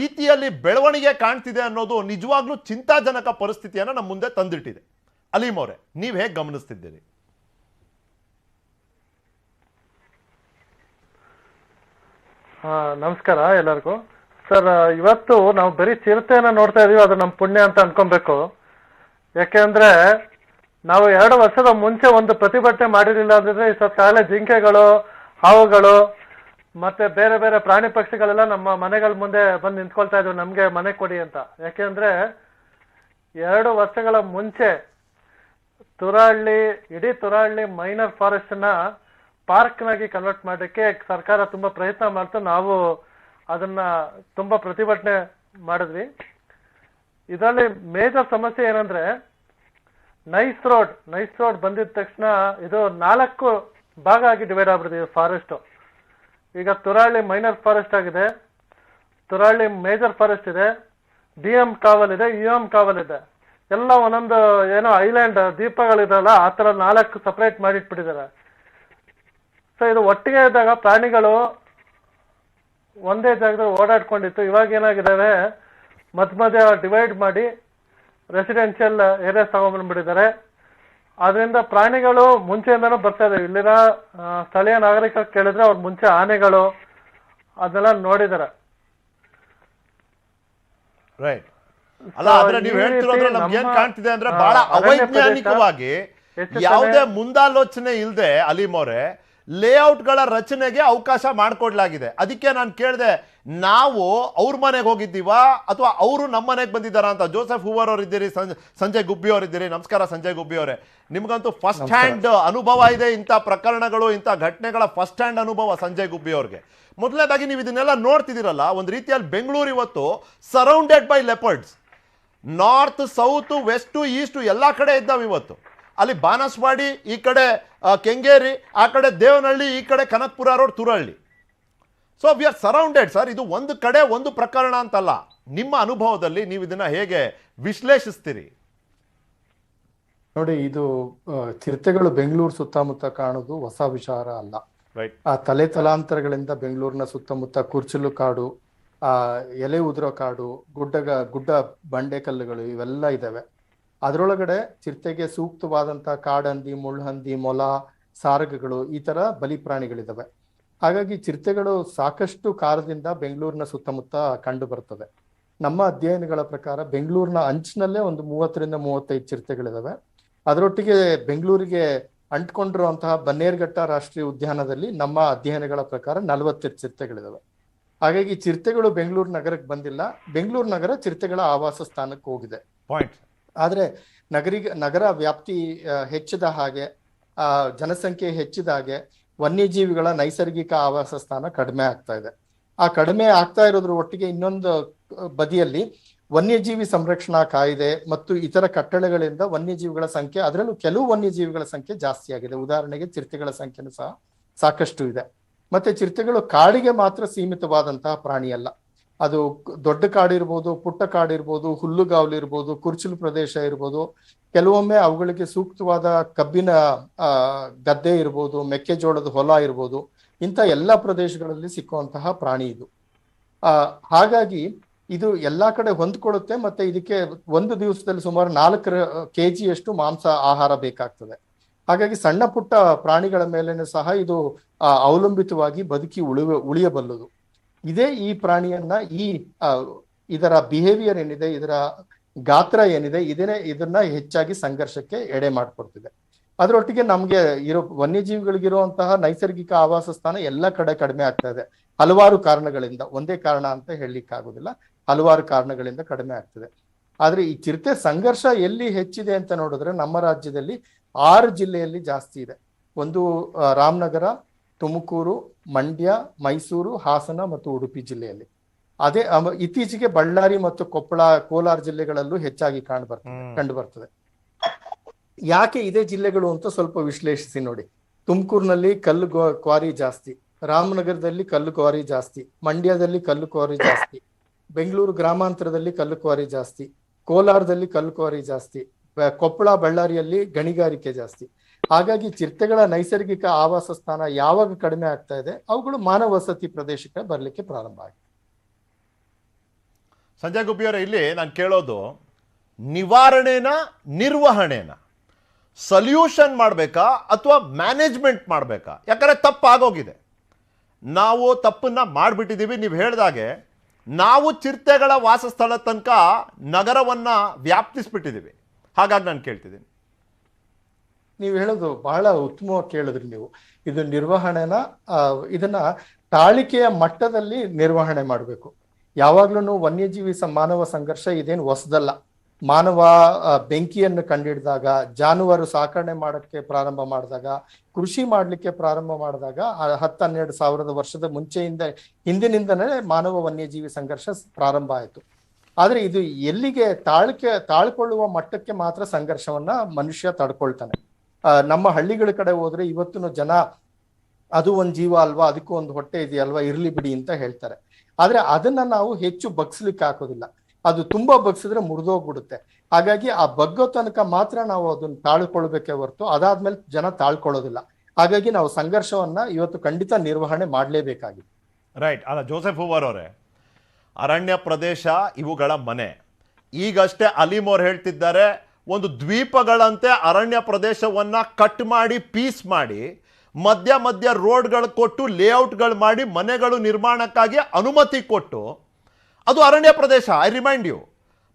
ರೀತಿಯಲ್ಲಿ ಬೆಳವಣಿಗೆ ಕಾಣ್ತಿದೆ ಅನ್ನೋದು ನಿಜವಾಗ್ಲೂ ಚಿಂತಾಜನಕ ಪರಿಸ್ಥಿತಿಯನ್ನು ನಮ್ಮ ಮುಂದೆ ತಂದಿಟ್ಟಿದೆ. ಅಲೀಂ ಅವರೇ, ನೀವು ಹೇಗೆ ಗಮನಿಸ್ತಿದ್ದೀರಿ? ನಮಸ್ಕಾರ ಎಲ್ಲರಿಗೂ. ಸರ್, ಇವತ್ತು ನಾವು ಬರೀ ಚಿರತೆಯನ್ನು ನೋಡ್ತಾ ಇದೀವಿ, ಅದು ನಮ್ಮ ಪುಣ್ಯ ಅಂತ ಅನ್ಕೊಬೇಕು. ಯಾಕೆಂದ್ರೆ ನಾವು 2 ವರ್ಷದ ಮುಂಚೆ ಒಂದು ಪ್ರತಿಭಟನೆ ಮಾಡಿರಲಿಲ್ಲ ಅಂದ್ರೆ ಕಾಲೇ ಜಿಂಕೆಗಳು, ಹಾವುಗಳು ಮತ್ತೆ ಬೇರೆ ಬೇರೆ ಪ್ರಾಣಿ ಪಕ್ಷಿಗಳೆಲ್ಲ ನಮ್ಮ ಮನೆಗಳ ಮುಂದೆ ಬಂದು ನಿಂತ್ಕೊಳ್ತಾ ಇದ್ವು, ನಮ್ಗೆ ಮನೆ ಕೊಡಿ ಅಂತ. ಯಾಕೆಂದ್ರೆ 2 ವರ್ಷಗಳ ಮುಂಚೆ ಇಡೀ ತುರಹಳ್ಳಿ ಮೈನರ್ ಫಾರೆಸ್ಟ್ ನ ಪಾರ್ಕ್ನಾಗಿ ಕನ್ವರ್ಟ್ ಮಾಡೋಕ್ಕೆ ಸರ್ಕಾರ ತುಂಬಾ ಪ್ರಯತ್ನ ಮಾಡ್ತು. ನಾವು ಅದನ್ನ ತುಂಬಾ ಪ್ರತಿಭಟನೆ ಮಾಡಿದ್ವಿ. ಇದರಲ್ಲಿ ಮೇಜರ್ ಸಮಸ್ಯೆ ಏನಂದ್ರೆ ನೈಸ್ ರೋಡ್ ಬಂದಿದ ತಕ್ಷಣ ಇದು 4 ಭಾಗ ಆಗಿ ಡಿವೈಡ್ ಆಗ್ಬಿಟ್ಟಿದೆ ಫಾರೆಸ್ಟ್. ಈಗ ತುರಹಳ್ಳಿ ಮೈನರ್ ಫಾರೆಸ್ಟ್ ಆಗಿದೆ, ತುರಹಳ್ಳಿ ಮೇಜರ್ ಫಾರೆಸ್ಟ್ ಇದೆ, DM ಕಾವಲ್ ಇದೆ, UM ಕಾವಲ್ ಇದೆ. ಎಲ್ಲ ಒಂದೊಂದು ಏನೋ ಐಲ್ಯಾಂಡ್ ದ್ವೀಪಗಳಿದಲ್ಲ, ಆ ತರ 4 ಸಪರೇಟ್ ಮಾಡಿಟ್ಬಿಟ್ಟಿದ್ದಾರೆ. ಸೊ ಇದು ಒಟ್ಟಿಗೆ ಇದ್ದಾಗ ಪ್ರಾಣಿಗಳು ಒಂದೇ ಜಾಗದಲ್ಲಿ ಓಡಾಡ್ಕೊಂಡಿತ್ತು. ಇವಾಗ ಏನಾಗಿದ್ದಾವೆ, ಮಧ್ಯ ಡಿವೈಡ್ ಮಾಡಿ ರೆಸಿಡೆನ್ಷಿಯಲ್ ಏರಿಯಾಸ್ ತಗೊಂಡ್ಬಂದ್ಬಿಟ್ಟಿದ್ದಾರೆ. ಅದರಿಂದ ಪ್ರಾಣಿಗಳು ಮುಂಚೆಯಿಂದನೂ ಬರ್ತಾ ಇದಾವೆ. ಇಲ್ಲಿನ ಸ್ಥಳೀಯ ನಾಗರಿಕ ಕೇಳಿದ್ರೆ ಅವ್ರು ಮುಂಚೆ ಆನೆಗಳು ಅದನ್ನೆಲ್ಲ ನೋಡಿದ್ದಾರೆ. ರೈಟ್. ಅಲ್ಲ, ಆದ್ರೆ ನೀವು ಹೇಳ್ತಿರೋದ್ರೆ ನಮ್ಗೆ ಏನ್ ಕಾಣ್ತಿದೆ ಅಂದ್ರೆ ಬಹಳ ಅವೈಜ್ಞಾನಿಕವಾಗಿ, ಯಾವುದೇ ಮುಂದಾಲೋಚನೆ ಇಲ್ಲದೆ ಅಲೀಂ ಅವರೇ ಲೇಔಟ್ಗಳ ರಚನೆಗೆ ಅವಕಾಶ ಮಾಡಿಕೊಡ್ಲಾಗಿದೆ. ಅದಕ್ಕೆ ನಾನು ಕೇಳಿದೆ, ನಾವು ಅವ್ರ ಮನೆಗೆ ಹೋಗಿದ್ದೀವಾ ಅಥವಾ ಅವರು ನಮ್ಮ ಮನೆಗೆ ಬಂದಿದ್ದಾರಾ ಅಂತ. ಜೋಸೆಫ್ ಹೂವರ್ ಅವರು ಇದ್ದೀರಿ, ಸಂಜಯ್ ಗುಬ್ಬಿ ಅವರು ಇದ್ದೀರಿ. ನಮಸ್ಕಾರ ಸಂಜಯ್ ಗುಬ್ಬಿ ಅವರೇ. ನಿಮ್ಗಂತೂ ಫಸ್ಟ್ ಹ್ಯಾಂಡ್ ಅನುಭವ ಇದೆ, ಇಂಥ ಪ್ರಕರಣಗಳು, ಇಂಥ ಘಟನೆಗಳ ಫಸ್ಟ್ ಹ್ಯಾಂಡ್ ಅನುಭವ ಸಂಜಯ್ ಗುಬ್ಬಿ ಅವ್ರಿಗೆ. ಮೊದಲನೇದಾಗಿ ನೀವು ಇದನ್ನೆಲ್ಲ ನೋಡ್ತಿದ್ದೀರಲ್ಲ, ಒಂದು ರೀತಿಯಲ್ಲಿ ಬೆಂಗಳೂರು ಇವತ್ತು surrounded by leopards. North, south, west, east ಎಲ್ಲ ಕಡೆ ಇದ್ದಾವೆ ಇವತ್ತು. ಅಲ್ಲಿ ಬಾನಸವಾಡಿ, ಈ ಕಡೆ ಕೆಂಗೇರಿ, ಆ ಕಡೆ ದೇವನಹಳ್ಳಿ, ಈ ಕಡೆ Kanakapura road, Turahalli. So we R surrounded sir. ಇದು ಒಂದು ಕಡೆ ಒಂದು ಪ್ರಕರಣ ಅಂತಲ್ಲ. ನಿಮ್ಮ ಅನುಭವದಲ್ಲಿ ನೀವು ಇದನ್ನ ಹೇಗೆ ವಿಶ್ಲೇಷಿಸ್ತೀರಿ? ನೋಡಿ, ಇದು ಚಿರತೆಗಳು ಬೆಂಗಳೂರು ಸುತ್ತಮುತ್ತ ಕಾಣೋದು ಹೊಸ ವಿಚಾರ ಅಲ್ಲ. ಆ ತಲಾಂತರಗಳಿಂದ ಬೆಂಗಳೂರಿನ ಸುತ್ತಮುತ್ತ ಕುರ್ಚಲು ಕಾಡು, ಎಲೆ ಉದುರೋ ಕಾಡು, ಗುಡ್ಡ ಬಂಡೆ ಕಲ್ಲುಗಳು ಇವೆಲ್ಲ ಇದಾವೆ. ಅದರೊಳಗಡೆ ಚಿರತೆಗೆ ಸೂಕ್ತವಾದಂತಹ ಕಾಡಂದಿ, ಮುಳ್ಳುಹಂದಿ, ಮೊಲ, ಸಾರಗಗಳು, ಈ ತರ ಬಲಿ ಪ್ರಾಣಿಗಳಿದಾವೆ. ಹಾಗಾಗಿ ಚಿರತೆಗಳು ಸಾಕಷ್ಟು ಕಾಲದಿಂದ ಬೆಂಗಳೂರಿನ ಸುತ್ತಮುತ್ತ ಕಂಡು ಬರ್ತದೆ. ನಮ್ಮ ಅಧ್ಯಯನಗಳ ಪ್ರಕಾರ ಬೆಂಗಳೂರಿನ ಅಂಚಿನಲ್ಲೇ ಒಂದು 30-35 ಚಿರತೆಗಳಿದಾವೆ. ಅದರೊಟ್ಟಿಗೆ ಬೆಂಗಳೂರಿಗೆ ಅಂಟ್ಕೊಂಡಿರುವಂತಹ ಬನ್ನೇರುಘಟ್ಟ ರಾಷ್ಟ್ರೀಯ ಉದ್ಯಾನದಲ್ಲಿ ನಮ್ಮ ಅಧ್ಯಯನಗಳ ಪ್ರಕಾರ 40 ಚಿರತೆಗಳಿದಾವೆ. ಹಾಗಾಗಿ ಚಿರತೆಗಳು ಬೆಂಗಳೂರು ನಗರಕ್ಕೆ ಬಂದಿಲ್ಲ, ಬೆಂಗಳೂರು ನಗರ ಚಿರತೆಗಳ ಆವಾಸ ಸ್ಥಾನಕ್ಕೆ ಹೋಗಿದೆ. ಆದ್ರೆ ನಗರ ವ್ಯಾಪ್ತಿ ಹೆಚ್ಚಿದ ಹಾಗೆ, ಜನಸಂಖ್ಯೆ ಹೆಚ್ಚಿದ ಹಾಗೆ ವನ್ಯಜೀವಿಗಳ ನೈಸರ್ಗಿಕ ಆವಾಸ ಸ್ಥಾನ ಕಡಿಮೆ ಆಗ್ತಾ ಇದೆ. ಆ ಕಡಿಮೆ ಆಗ್ತಾ ಇರೋದ್ರ ಒಟ್ಟಿಗೆ ಇನ್ನೊಂದು ಬದಿಯಲ್ಲಿ ವನ್ಯಜೀವಿ ಸಂರಕ್ಷಣಾ ಕಾಯ್ದೆ ಮತ್ತು ಇತರ ಕಟ್ಟಳೆಗಳಿಂದ ವನ್ಯಜೀವಿಗಳ ಸಂಖ್ಯೆ, ಅದರಲ್ಲೂ ಕೆಲವು ವನ್ಯಜೀವಿಗಳ ಸಂಖ್ಯೆ ಜಾಸ್ತಿ ಆಗಿದೆ. ಉದಾಹರಣೆಗೆ ಚಿರತೆಗಳ ಸಂಖ್ಯೆನೂ ಸಹ ಸಾಕಷ್ಟು ಇದೆ. ಮತ್ತೆ ಚಿರತೆಗಳು ಕಾಡಿಗೆ ಮಾತ್ರ ಸೀಮಿತವಾದಂತಹ ಪ್ರಾಣಿ ಅಲ್ಲ. ಅದು ದೊಡ್ಡ ಕಾಡಿರ್ಬೋದು, ಪುಟ್ಟ ಕಾಡಿರ್ಬೋದು, ಹುಲ್ಲುಗಾವಲಿರ್ಬೋದು, ಕುರ್ಚಲು ಪ್ರದೇಶ ಇರ್ಬೋದು, ಕೆಲವೊಮ್ಮೆ ಅವುಗಳಿಗೆ ಸೂಕ್ತವಾದ ಕಬ್ಬಿನ ಗದ್ದೆ ಇರ್ಬೋದು, ಮೆಕ್ಕೆಜೋಳದ ಹೊಲ ಇರ್ಬೋದು, ಇಂಥ ಎಲ್ಲ ಪ್ರದೇಶಗಳಲ್ಲಿ ಸಿಕ್ಕುವಂತಹ ಪ್ರಾಣಿ ಇದು. ಹಾಗಾಗಿ ಇದು ಎಲ್ಲಾ ಕಡೆ ಹೊಂದ್ಕೊಳ್ಳುತ್ತೆ. ಮತ್ತೆ ಇದಕ್ಕೆ ಒಂದು ದಿವಸದಲ್ಲಿ ಸುಮಾರು 4 kg ಮಾಂಸ ಆಹಾರ ಬೇಕಾಗ್ತದೆ. ಹಾಗಾಗಿ ಸಣ್ಣ ಪುಟ್ಟ ಪ್ರಾಣಿಗಳ ಮೇಲೇನೆ ಸಹ ಇದು ಅವಲಂಬಿತವಾಗಿ ಬದುಕಿ ಉಳಿಯಬಲ್ಲದು. ಇದೇ ಈ ಪ್ರಾಣಿಯನ್ನ ಇದರ ಬಿಹೇವಿಯರ್ ಏನಿದೆ, ಇದರ ಗಾತ್ರ ಏನಿದೆ, ಇದನ್ನ ಹೆಚ್ಚಾಗಿ ಸಂಘರ್ಷಕ್ಕೆ ಎಡೆ ಮಾಡ್ಕೊಡ್ತಿದೆ. ಅದರೊಟ್ಟಿಗೆ ನಮ್ಗೆ ವನ್ಯಜೀವಿಗಳಿಗಿರುವಂತಹ ನೈಸರ್ಗಿಕ ಆವಾಸ ಸ್ಥಾನ ಎಲ್ಲ ಕಡೆ ಕಡಿಮೆ ಆಗ್ತಾ ಇದೆ. ಹಲವಾರು ಕಾರಣಗಳಿಂದ, ಒಂದೇ ಕಾರಣ ಅಂತ ಹೇಳಲಿಕ್ಕೆ ಆಗುದಿಲ್ಲ, ಹಲವಾರು ಕಾರಣಗಳಿಂದ ಕಡಿಮೆ ಆಗ್ತದೆ. ಆದ್ರೆ ಈ ಚಿರತೆ ಸಂಘರ್ಷ ಎಲ್ಲಿ ಹೆಚ್ಚಿದೆ ಅಂತ ನೋಡಿದ್ರೆ ನಮ್ಮ ರಾಜ್ಯದಲ್ಲಿ 6 ಜಿಲ್ಲೆಯಲ್ಲಿ ಜಾಸ್ತಿ ಇದೆ. ಒಂದು ರಾಮನಗರ, ತುಮಕೂರು, ಮಂಡ್ಯ, ಮೈಸೂರು, ಹಾಸನ ಮತ್ತು ಉಡುಪಿ ಜಿಲ್ಲೆಯಲ್ಲಿ. ಅದೇ ಇತ್ತೀಚೆಗೆ ಬಳ್ಳಾರಿ ಮತ್ತು ಕೊಪ್ಪಳ, ಕೋಲಾರ ಜಿಲ್ಲೆಗಳಲ್ಲೂ ಹೆಚ್ಚಾಗಿ ಕಂಡು ಬರ್ತದೆ. ಯಾಕೆ ಇದೇ ಜಿಲ್ಲೆಗಳು ಅಂತ ಸ್ವಲ್ಪ ವಿಶ್ಲೇಷಿಸಿ ನೋಡಿ. ತುಮಕೂರಿನಲ್ಲಿ ಕಲ್ಲು ಕ್ವಾರಿ ಜಾಸ್ತಿ, ರಾಮನಗರದಲ್ಲಿ ಕಲ್ಲು ಕ್ವಾರಿ ಜಾಸ್ತಿ, ಮಂಡ್ಯದಲ್ಲಿ ಕಲ್ಲು ಕ್ವಾರಿ ಜಾಸ್ತಿ, ಬೆಂಗಳೂರು ಗ್ರಾಮಾಂತರದಲ್ಲಿ ಕಲ್ಲು ಕ್ವಾರಿ ಜಾಸ್ತಿ, ಕೋಲಾರದಲ್ಲಿ ಕಲ್ಲು ಕ್ವಾರಿ ಜಾಸ್ತಿ, ಕೊಪ್ಪಳ ಬಳ್ಳಾರಿಯಲ್ಲಿ ಗಣಿಗಾರಿಕೆ ಜಾಸ್ತಿ. ಹಾಗಾಗಿ ಚಿರತೆಗಳ ನೈಸರ್ಗಿಕ ಆವಾಸ ಸ್ಥಾನ ಯಾವಾಗ ಕಡಿಮೆ ಆಗ್ತಾ ಇದೆ, ಅವುಗಳು ಮಾನವ ವಸತಿ ಪ್ರದೇಶಕ್ಕೆ ಬರ್ಲಿಕ್ಕೆ ಪ್ರಾರಂಭ ಆಗಿದೆ. ಸಂಜಯ್ ಗುಬ್ಬಿಯವರೇ, ಇಲ್ಲಿ ನಾನು ಕೇಳೋದು ನಿವಾರಣೆನ ನಿರ್ವಹಣೆನ ಸೊಲ್ಯೂಷನ್ ಮಾಡಬೇಕಾ ಅಥವಾ ಮ್ಯಾನೇಜ್ಮೆಂಟ್ ಮಾಡಬೇಕಾ? ಯಾಕಂದರೆ ತಪ್ಪಾಗೋಗಿದೆ, ನಾವು ತಪ್ಪನ್ನ ಮಾಡಿಬಿಟ್ಟಿದ್ದೀವಿ. ನೀವು ಹೇಳಿದಾಗೆ ನಾವು ಚಿರತೆಗಳ ವಾಸಸ್ಥಳ ತನಕ ನಗರವನ್ನು ವ್ಯಾಪ್ತಿಸ್ಬಿಟ್ಟಿದ್ದೀವಿ. ಹಾಗಾಗಿ ನಾನು ಕೇಳ್ತಿದ್ದೀನಿ. ನೀವು ಹೇಳೋದು ಬಹಳ ಉತ್ತಮವಾಗಿ ಕೇಳಿದ್ರಿ ನೀವು. ಇದು ನಿರ್ವಹಣೆನ ಇದನ್ನ ತಾಳಿಕೆಯ ಮಟ್ಟದಲ್ಲಿ ನಿರ್ವಹಣೆ ಮಾಡಬೇಕು. ಯಾವಾಗ್ಲೂ ವನ್ಯಜೀವಿ ಮಾನವ ಸಂಘರ್ಷ ಇದೇನು ಹೊಸದಲ್ಲ. ಮಾನವ ಬೆಂಕಿಯನ್ನು ಕಂಡಿಡಿದಾಗ, ಜಾನುವಾರು ಸಾಕಣೆ ಮಾಡಕ್ಕೆ ಪ್ರಾರಂಭ ಮಾಡಿದಾಗ, ಕೃಷಿ ಮಾಡ್ಲಿಕ್ಕೆ ಪ್ರಾರಂಭ ಮಾಡಿದಾಗ 10-12 ಸಾವಿರದ ವರ್ಷದ ಹಿಂದಿನಿಂದನೇ ಮಾನವ ವನ್ಯಜೀವಿ ಸಂಘರ್ಷ ಪ್ರಾರಂಭ ಆಯಿತು. ಆದ್ರೆ ಇದು ಎಲ್ಲಿಗೆ ತಾಳ್ಕೊಳ್ಳುವ ಮಟ್ಟಕ್ಕೆ ಮಾತ್ರ ಸಂಘರ್ಷವನ್ನ ಮನುಷ್ಯ ತಡ್ಕೊಳ್ತಾನೆ. ನಮ್ಮ ಹಳ್ಳಿಗಳ ಕಡೆ ಹೋದ್ರೆ ಇವತ್ತು ಜನ ಅದು ಒಂದು ಜೀವ ಅಲ್ವಾ, ಅದಕ್ಕೂ ಒಂದು ಹೊಟ್ಟೆ ಇದೆಯಲ್ವಾ, ಇರ್ಲಿ ಬಿಡಿ ಅಂತ ಹೇಳ್ತಾರೆ. ಆದ್ರೆ ಅದನ್ನ ನಾವು ಹೆಚ್ಚು ಬಗ್ಸ್ಲಿಕ್ಕೆ ಹಾಕೋದಿಲ್ಲ. ಅದು ತುಂಬಾ ಬಗ್ಸಿದ್ರೆ ಮುರಿದೋಗ್ಬಿಡುತ್ತೆ. ಹಾಗಾಗಿ ಆ ಬಗ್ಗೋ ತನಕ ಮಾತ್ರ ನಾವು ಅದನ್ನ ತಾಳ್ಕೊಳ್ಬೇಕೇ ಹೊರತು ಅದಾದ್ಮೇಲೆ ಜನ ತಾಳ್ಕೊಳ್ಳೋದಿಲ್ಲ. ಹಾಗಾಗಿ ನಾವು ಸಂಘರ್ಷವನ್ನ ಇವತ್ತು ಖಂಡಿತ ನಿರ್ವಹಣೆ ಮಾಡಲೇಬೇಕಾಗಿದೆ. ರೈಟ್. ಅಲ್ಲ, ಜೋಸೆಫ್ ಹೂವರ್ ಅವರೇ, ಅರಣ್ಯ ಪ್ರದೇಶ ಇವುಗಳ ಮನೆ. ಈಗಷ್ಟೇ ಅಲೀಮ್ ಅವ್ರು ಹೇಳ್ತಿದ್ದಾರೆ, ಒಂದು ದ್ವೀಪಗಳಂತೆ ಅರಣ್ಯ ಪ್ರದೇಶವನ್ನ ಕಟ್ ಮಾಡಿ, ಪೀಸ್ ಮಾಡಿ, ಮಧ್ಯ ರೋಡ್ಗಳು ಕೊಟ್ಟು, ಲೇಔಟ್ಗಳು ಮಾಡಿ, ಮನೆಗಳು ನಿರ್ಮಾಣಕ್ಕಾಗಿ ಅನುಮತಿ ಕೊಟ್ಟು, ಅದು ಅರಣ್ಯ ಪ್ರದೇಶ. I remind you.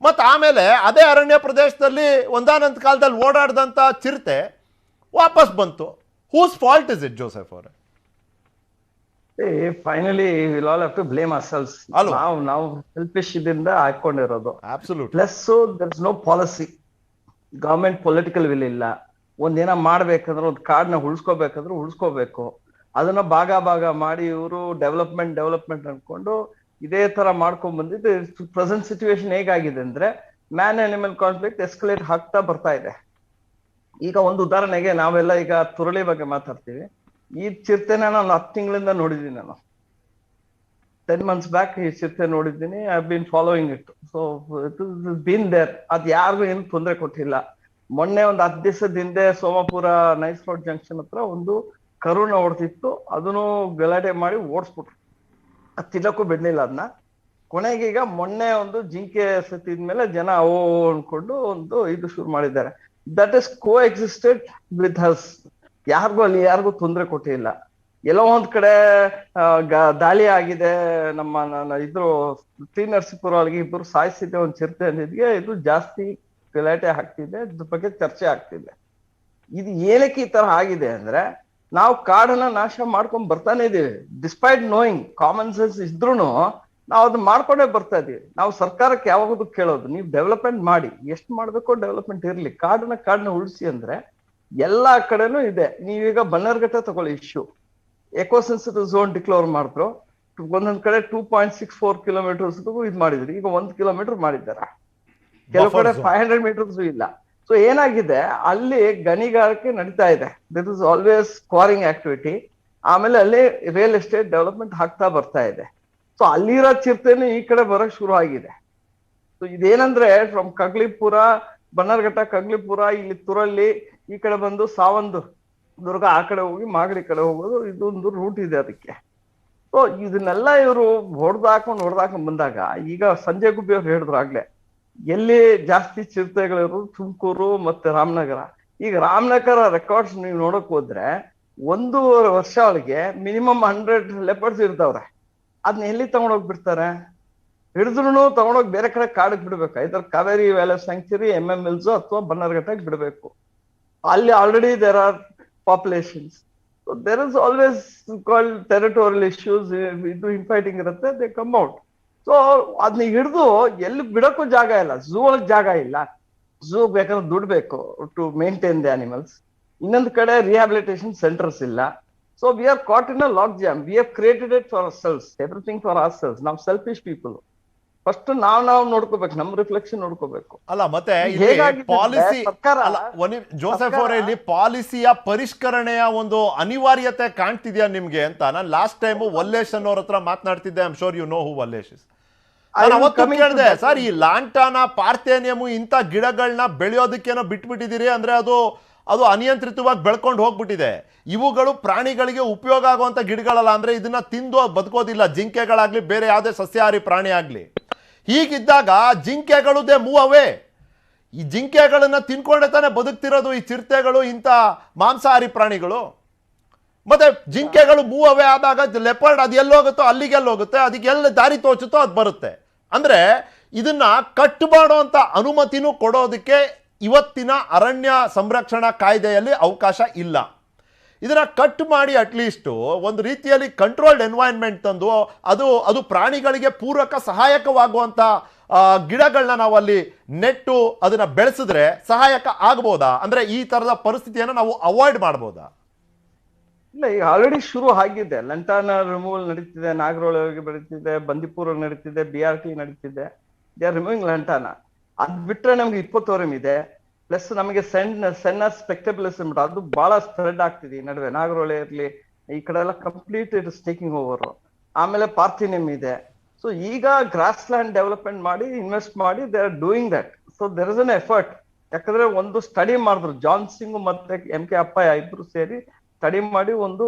ಮತ್ತು ಆಮೇಲೆ ಅದೇ ಅರಣ್ಯ ಪ್ರದೇಶದಲ್ಲಿ ಒಂದಾನೊಂದು ಕಾಲದಲ್ಲಿ ಓಡಾಡ್ದಂಥ ಚಿರತೆ ವಾಪಸ್ ಬಂತು. Whose fault is it, Joseph ಅವರೇ? Finally will all have to blame ourselves. ನಾವು ಸೆಲ್ಫಿಶ್ ಇಂದ ಹಾಕೊಂಡಿರೋದು. Absolutely. Plus there is no policy. Government political will ಇಲ್ಲ. ಒಂದೇನ ಮಾಡ್ಬೇಕಂದ್ರೆ, ಒಂದು ಕಾಡನ್ನ ಉಳಿಸ್ಕೋಬೇಕಂದ್ರೆ ಉಳಿಸ್ಕೋಬೇಕು. ಅದನ್ನ ಭಾಗ ಮಾಡಿ ಇವರು ಡೆವಲಪ್ಮೆಂಟ್ ಅನ್ಕೊಂಡು ಇದೇ ತರ ಮಾಡ್ಕೊಂಡ್ ಬಂದಿದ್ದು. ಪ್ರೆಸೆಂಟ್ ಸಿಚುವೇಶನ್ ಹೇಗಾಗಿದೆ ಅಂದ್ರೆ, ಮ್ಯಾನ್ ಅನಿಮಲ್ ಕಾನ್ಫ್ಲಿಕ್ಟ್ ಎಸ್ಕಲೇಟ್ ಆಗ್ತಾ ಬರ್ತಾ ಇದೆ. ಈಗ ಒಂದು ಉದಾಹರಣೆಗೆ, ನಾವೆಲ್ಲ ಈಗ ತುರಳಿ ಬಗ್ಗೆ ಮಾತಾಡ್ತೀವಿ. ಈ ಚಿರತೆನ ನಾನು 10 ತಿಂಗಳಿಂದ ನೋಡಿದ್ದೀನಿ. ನಾನು 10 months ಬ್ಯಾಕ್ ಈ ಚಿರತೆ ನೋಡಿದ್ದೀನಿ. I been following it. So it been there. ಅದ್ ಯಾರಿಗೂ ಏನು ತೊಂದರೆ ಕೊಟ್ಟಿಲ್ಲ. ಮೊನ್ನೆ ಒಂದು 10 ದಿವಸದ ಹಿಂದೆ ಸೋಮಾಪುರ ನೈಸ್ ರೋಡ್ ಜಂಕ್ಷನ್ ಹತ್ರ ಒಂದು ಕರುನ ಹೊಡೆದಿತ್ತು. ಅದನ್ನು ಗಲಾಟೆ ಮಾಡಿ ಓಡಿಸ್ಬಿಟ್ರು. ಅದು ತಿನ್ನಕ್ಕೂ ಬಿಡ್ಲಿಲ್ಲ ಅದನ್ನ. ಕೊನೆಗೆ ಈಗ ಮೊನ್ನೆ ಒಂದು ಜಿಂಕೆ ಸತ್ತಿದ್ಮೇಲೆ ಜನ ಅನ್ಕೊಂಡು ಒಂದು ಇದು ಶುರು ಮಾಡಿದ್ದಾರೆ. That is coexisted with us. ಯಾರಿಗೂ ತೊಂದರೆ ಕೊಟ್ಟಿಲ್ಲ. ಎಲ್ಲೋ ಒಂದ್ ಕಡೆ ದಾಳಿ ಆಗಿದೆ. ನಮ್ಮ ಇದ್ರು ಟಿ ನರಸೀಪುರ ಒಳಗೆ ಇಬ್ಬರು ಸಾಯಿಸಿದೆ ಒಂದು ಚಿರತೆ ಅಂದಿದ್ಗೆ ಇದು ಜಾಸ್ತಿ ಗಲಾಟೆ ಆಗ್ತಿದೆ. ಇದ್ರ ಬಗ್ಗೆ ಚರ್ಚೆ ಆಗ್ತಿದೆ. ಇದು ಏನಕ್ಕೆ ಈ ತರ ಆಗಿದೆ ಅಂದ್ರೆ, ನಾವು ಕಾಡನ್ನ ನಾಶ ಮಾಡ್ಕೊಂಡ್ ಬರ್ತಾನೆ ಇದೀವಿ. ಡಿಸ್ಪೈಟ್ ನೋಯಿಂಗ್, ಕಾಮನ್ ಸೆನ್ಸ್ ಇದ್ರೂ ನಾವು ಅದನ್ನ ಮಾಡ್ಕೊಂಡೇ ಬರ್ತಾ ಇದೀವಿ. ನಾವು ಸರ್ಕಾರಕ್ಕೆ ಯಾವಾಗದು ಕೇಳೋದು, ನೀವು ಡೆವಲಪ್ಮೆಂಟ್ ಮಾಡಿ, ಎಷ್ಟು ಮಾಡ್ಬೇಕೋ ಡೆವಲಪ್ಮೆಂಟ್ ಇರ್ಲಿ, ಕಾಡನ್ನ ಉಳಿಸಿ ಅಂದ್ರೆ ಎಲ್ಲಾ ಕಡೆನೂ ಇದೆ. ನೀವೀಗ ಬನ್ನರ್ಘಟ್ಟ ತಗೊಳ್ಳಿ ಇಶ್ಯೂ. ಎಕೋಸೆನ್ಸಿಟಿವ್ ಝೋನ್ ಡಿಕ್ಲೇರ್ ಮಾಡಿದ್ರು. ಒಂದೊಂದ್ ಕಡೆ 2.64 ಕಿಲೋಮೀಟರ್ಸ್ ಇದು ಮಾಡಿದ್ರು. ಈಗ 1 ಕಿಲೋಮೀಟರ್ ಮಾಡಿದ್ದಾರೆ. ಕೆಲವು ಕಡೆ 500 ಮೀಟರ್ಸ್ ಇಲ್ಲ. ಸೊ ಏನಾಗಿದೆ, ಅಲ್ಲಿ ಗಣಿಗಾರಿಕೆ ನಡೀತಾ ಇದೆ. This is always quarrying activity. ಆಮೇಲೆ ಅಲ್ಲಿ ರಿಯಲ್ ಎಸ್ಟೇಟ್ ಡೆವಲಪ್ಮೆಂಟ್ ಆಗ್ತಾ ಬರ್ತಾ ಇದೆ. ಸೊ ಅಲ್ಲಿರೋ ಚಿರತೆನೂ ಈ ಕಡೆ ಬರಕ್ ಶುರು ಆಗಿದೆ. ಸೊ ಇದೇನಂದ್ರೆ ಫ್ರಮ್ ಕಗ್ಲಿಪುರ, ಬನ್ನರ್ಘಟ್ಟ, ಕಗ್ಲಿಪುರ, ಇಲ್ಲಿ ತುರಳ್ಳಿ, ಈ ಕಡೆ ಬಂದು ಸಾವಂದು ದುರ್ಗ, ಆ ಕಡೆ ಹೋಗಿ ಮಾಗಡಿ ಕಡೆ ಹೋಗೋದು, ಇದೊಂದು ರೂಟ್ ಇದೆ ಅದಕ್ಕೆ. ಸೊ ಇದನ್ನೆಲ್ಲ ಇವರು ಹೊಡೆದಾಕೊಂಡು ಬಂದಾಗ, ಈಗ ಸಂಜಯ್ ಗುಬ್ಬಿ ಅವ್ರು ಹೇಳಿದ್ರು ಆಗ್ಲೇ, ಎಲ್ಲಿ ಜಾಸ್ತಿ ಚಿರತೆಗಳಿರೋದು ತುಮಕೂರು ಮತ್ತೆ ರಾಮನಗರ. ಈಗ ರಾಮನಗರ ರೆಕಾರ್ಡ್ಸ್ ನೀವು ನೋಡಕ್ ಹೋದ್ರೆ 1.5 ವರ್ಷ ಒಳಗೆ ಮಿನಿಮಮ್ 100 ಲೆಪರ್ಡ್ಸ್ ಇರ್ತಾವ್ರೆ. ಅದನ್ನ ಎಲ್ಲಿ ತಗೊಂಡೋಗ್ಬಿಡ್ತಾರೆ? ಹಿಡಿದ್ರು ತಗೊಂಡೋಗಿ ಬೇರೆ ಕಡೆ ಕಾಡಿಗೆ ಬಿಡ್ಬೇಕು. Either Kaveri wildlife sanctuary, MMLs ಅಥವಾ ಬನ್ನರ್ಘಟ್ಟಕ್ಕೆ ಬಿಡಬೇಕು. ಅಲ್ಲಿ already there are populations. So there is always called territorial issues. ಇದು ಇನ್ಫೈಟಿಂಗ್ ಇರುತ್ತೆ, ದೇ ಕಮ್ ಔಟ್. ಸೊ ಅದನ್ನ ಹಿಡಿದು ಎಲ್ಲಿ ಬಿಡಕ್ಕೂ ಜಾಗ ಇಲ್ಲ. ಝೂ ಒಳಗೆ ಜಾಗ ಇಲ್ಲ. ಝೂ ಬೇಕಾದ್ರೆ ದುಡ್ಡು ಬೇಕು ಟು ಮೇಂಟೈನ್ ದಿ ಅನಿಮಲ್ಸ್. ಇನ್ನೊಂದು ಕಡೆ ರಿಹ್ಯಾಬಿಲಿಟೇಷನ್ ಸೆಂಟರ್ಸ್ ಇಲ್ಲ. So we are caught in a lock jam. We have created it for ourselves, everything for ourselves. ನಾವು ಸೆಲ್ಫಿಶ್ ಪೀಪಲ್. ಫಸ್ಟ್ ನಾವು ನೋಡ್ಕೋಬೇಕು, ನಮ್ ರಿಫ್ಲೆಕ್ಷನ್ ನೋಡ್ಕೋಬೇಕು. ಅಲ್ಲ, ಮತ್ತೆ ಪಾಲಿಸಿ ಜೋಸೆಫ್ ಅವರೇ, ಇಲ್ಲಿ ಪಾಲಿಸಿಯ ಪರಿಷ್ಕರಣೆಯ ಒಂದು ಅನಿವಾರ್ಯತೆ ಕಾಣ್ತಿದ್ಯಾ ನಿಮ್ಗೆ ಅಂತ ನಾನು ಲಾಸ್ಟ್ ಟೈಮ್ ವಲ್ಲೇಶ್ ಅನ್ನೋರ ಹತ್ರ ಮಾತನಾಡ್ತಿದ್ದೆ. I am sure you know who Vallesh is. ನಾನು ಅವತ್ತು ಕೇಳಿದೆ, ಸರ್ ಈ ಲಾಂಟಾನ, ಪಾರ್ಥೇನಿಯಮು ಇಂಥ ಗಿಡಗಳನ್ನ ಬೆಳೆಯೋದಕ್ಕೇನೋ ಬಿಟ್ಬಿಟ್ಟಿದ್ದೀರಿ ಅಂದ್ರೆ ಅದು ಅನಿಯಂತ್ರಿತವಾಗಿ ಬೆಳ್ಕೊಂಡು ಹೋಗ್ಬಿಟ್ಟಿದೆ. ಇವುಗಳು ಪ್ರಾಣಿಗಳಿಗೆ ಉಪಯೋಗ ಆಗುವಂತ ಗಿಡಗಳಲ್ಲ, ಅಂದ್ರೆ ಇದನ್ನ ತಿಂದು ಬದುಕೋದಿಲ್ಲ, ಜಿಂಕೆಗಳಾಗ್ಲಿ ಬೇರೆ ಯಾವುದೇ ಸಸ್ಯಾಹಾರಿ ಪ್ರಾಣಿ ಆಗ್ಲಿ. ಹೀಗಿದ್ದಾಗ ಜಿಂಕೆಗಳು ದೇ ಮೂವ್ ಅವೇ. ಈ ಜಿಂಕೆಗಳನ್ನ ತಿನ್ಕೊಂಡೆ ತಾನೆ ಬದುಕ್ತಿರೋದು ಈ ಚಿರತೆಗಳು, ಇಂಥ ಮಾಂಸಾಹಾರಿ ಪ್ರಾಣಿಗಳು. ಮತ್ತೆ ಜಿಂಕೆಗಳು ಮೂವ್ ಅವೇ ಆದಾಗ ಲೆಪರ್ಡ್ ಅದು ಎಲ್ಲೋಗುತ್ತೋ ಅಲ್ಲಿಗೆಲ್ಲೋಗುತ್ತೆ, ಅದಕ್ಕೆ ಎಲ್ಲಿ ದಾರಿ ತೋಚುತ್ತೋ ಅದು ಬರುತ್ತೆ. ಅಂದ್ರೆ ಇದನ್ನ ಕಟ್ ಮಾಡುವಂತ ಅನುಮತಿನೂ ಕೊಡೋದಕ್ಕೆ ಇವತ್ತಿನ ಅರಣ್ಯ ಸಂರಕ್ಷಣಾ ಕಾಯ್ದೆಯಲ್ಲಿ ಅವಕಾಶ ಇಲ್ಲ. ಇದನ್ನ ಕಟ್ ಮಾಡಿ ಅಟ್ಲೀಸ್ಟ್ ಒಂದು ರೀತಿಯಲ್ಲಿ ಕಂಟ್ರೋಲ್ಡ್ ಎನ್ವೈರನ್ಮೆಂಟ್ ತಂದು ಅದು ಪ್ರಾಣಿಗಳಿಗೆ ಪೂರಕ ಸಹಾಯಕವಾಗುವಂತ ಗಿಡಗಳನ್ನ ನಾವು ಅಲ್ಲಿ ನೆಟ್ಟು ಅದನ್ನ ಬೆಳೆಸಿದ್ರೆ ಸಹಾಯಕ ಆಗ್ಬೋದಾ? ಅಂದ್ರೆ ಈ ತರದ ಪರಿಸ್ಥಿತಿಯನ್ನು ನಾವು ಅವಾಯ್ಡ್ ಮಾಡ್ಬೋದಾ? ಇಲ್ಲ, ಈಗ ಆಲ್ರೆಡಿ ಶುರು ಆಗಿದೆ. ಲಂಟಾನ ರಿಮೂವಲ್ ನಡೀತಿದೆ, ನಾಗರೋಳಿ ನಡೀತಿದೆ, ಬಂದಿಪುರ ನಡೀತಿದೆ, BRT ನಡೀತಿದೆ. They are removing lantana. ಅದ್ ಬಿಟ್ರೆ ನಮ್ಗೆ ಇಪ್ಪತ್ತೋರಂ ಇದೆ. ಪ್ಲಸ್ ನಮಗೆ ಸೆನ್ನ ಸ್ಪೆಕ್ಟಬಲಿಸಮ್ ಅದು ಬಹಳ ಸ್ಪ್ರೆಡ್ ಆಗ್ತಿದೆ ಈ ನಡುವೆ. ನಾಗರೋಳಿ ಇರ್ಲಿ, ಈ ಕಡೆ ಎಲ್ಲ complete it is taking over. ಆಮೇಲೆ ಪಾರ್ಥಿನಿಯಂ ಇದೆ. ಸೊ ಈಗ ಗ್ರಾಸ್ ಲ್ಯಾಂಡ್ ಡೆವಲಪ್ಮೆಂಟ್ ಮಾಡಿ ಇನ್ವೆಸ್ಟ್ ಮಾಡಿ they are doing that. So there is an effort. ಯಾಕಂದ್ರೆ ಒಂದು ಸ್ಟಡಿ ಮಾಡಿದ್ರು, ಜಾನ್ ಸಿಂಗ್ ಮತ್ತೆ MK ಅಪ್ಪಯ್ಯ ಇಬ್ರು ಸೇರಿ ಸ್ಟಡಿ ಮಾಡಿ ಒಂದು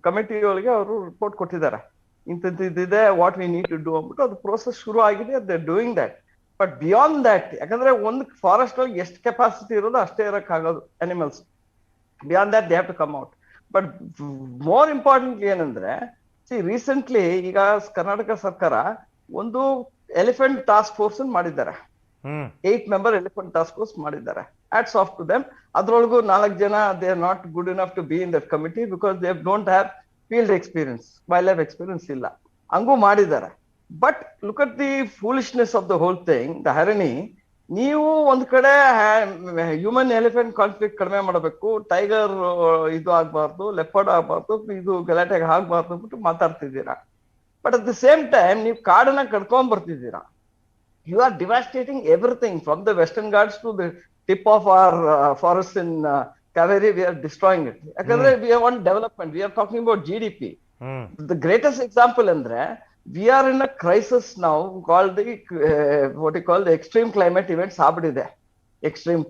ಕಮಿಟಿ ಒಳಗೆ ಅವರು ರಿಪೋರ್ಟ್ ಕೊಟ್ಟಿದ್ದಾರೆ. ಇಂಥದ್ದಿದೆ, what we need to do ಅಂದ್ಬಿಟ್ಟು ಅದು ಪ್ರೋಸೆಸ್ ಶುರು ಆಗಿದೆ. They are doing that. But beyond that, ಯಾಕಂದ್ರೆ ಒಂದು ಫಾರೆಸ್ಟ್ ಒಳಗೆ ಎಷ್ಟು ಕೆಪಾಸಿಟಿ ಇರೋದು ಅಷ್ಟೇ ಇರಕ್ಕಾಗೋದು animals. Beyond that they have to come out. But more importantly ಏನಂದ್ರೆ, ರೀಸೆಂಟ್ಲಿ ಈಗ ಕರ್ನಾಟಕ ಸರ್ಕಾರ ಒಂದು ಎಲಿಫೆಂಟ್ ಟಾಸ್ಕ್ ಫೋರ್ಸ್ ಮಾಡಿದ್ದಾರೆ. 8 ಮೆಂಬರ್ ಎಲಿಫೆಂಟ್ ಟಾಸ್ಕ್ ಫೋರ್ಸ್ ಮಾಡಿದ್ದಾರೆ. Hats off to them. ಅದ್ರೊಳಗೂ 4 ಜನ they are not good enough to be in that committee because they don't have field experience, wildlife experience ಇಲ್ಲ. ಹಂಗೂ ಮಾಡಿದ್ದಾರೆ. But look at the foolishness of the whole thing, the irony. ನೀವು ಒಂದ್ ಕಡೆ human elephant conflict ಕಡಿಮೆ ಮಾಡಬೇಕು, tiger ಇದು ಆಗ್ಬಾರ್ದು, ಲೆಪರ್ಡ್ ಆಗ್ಬಾರ್ದು, ಇದು ಗಲಾಟೆಗೆ ಆಗ್ಬಾರ್ದು ಅಂದ್ಬಿಟ್ಟು ಮಾತಾಡ್ತಿದ್ದೀರಾ. But at the same time ನೀವು ಕಾಡನ್ನ ಕಡ್ಕೊಂಡ್ ಬರ್ತಿದ್ದೀರಾ. You are devastating everything from the Western Ghats to the tip of our forest in Kaveri. We are destroying it. ಯಾಕಂದ್ರೆ we want development. We are talking about GDP. The greatest example ಅಂದ್ರೆ, we are in a crisis now called the what you call the extreme climate events ಆಗ್ಬಿಟ್ಟಿದೆ. Extreme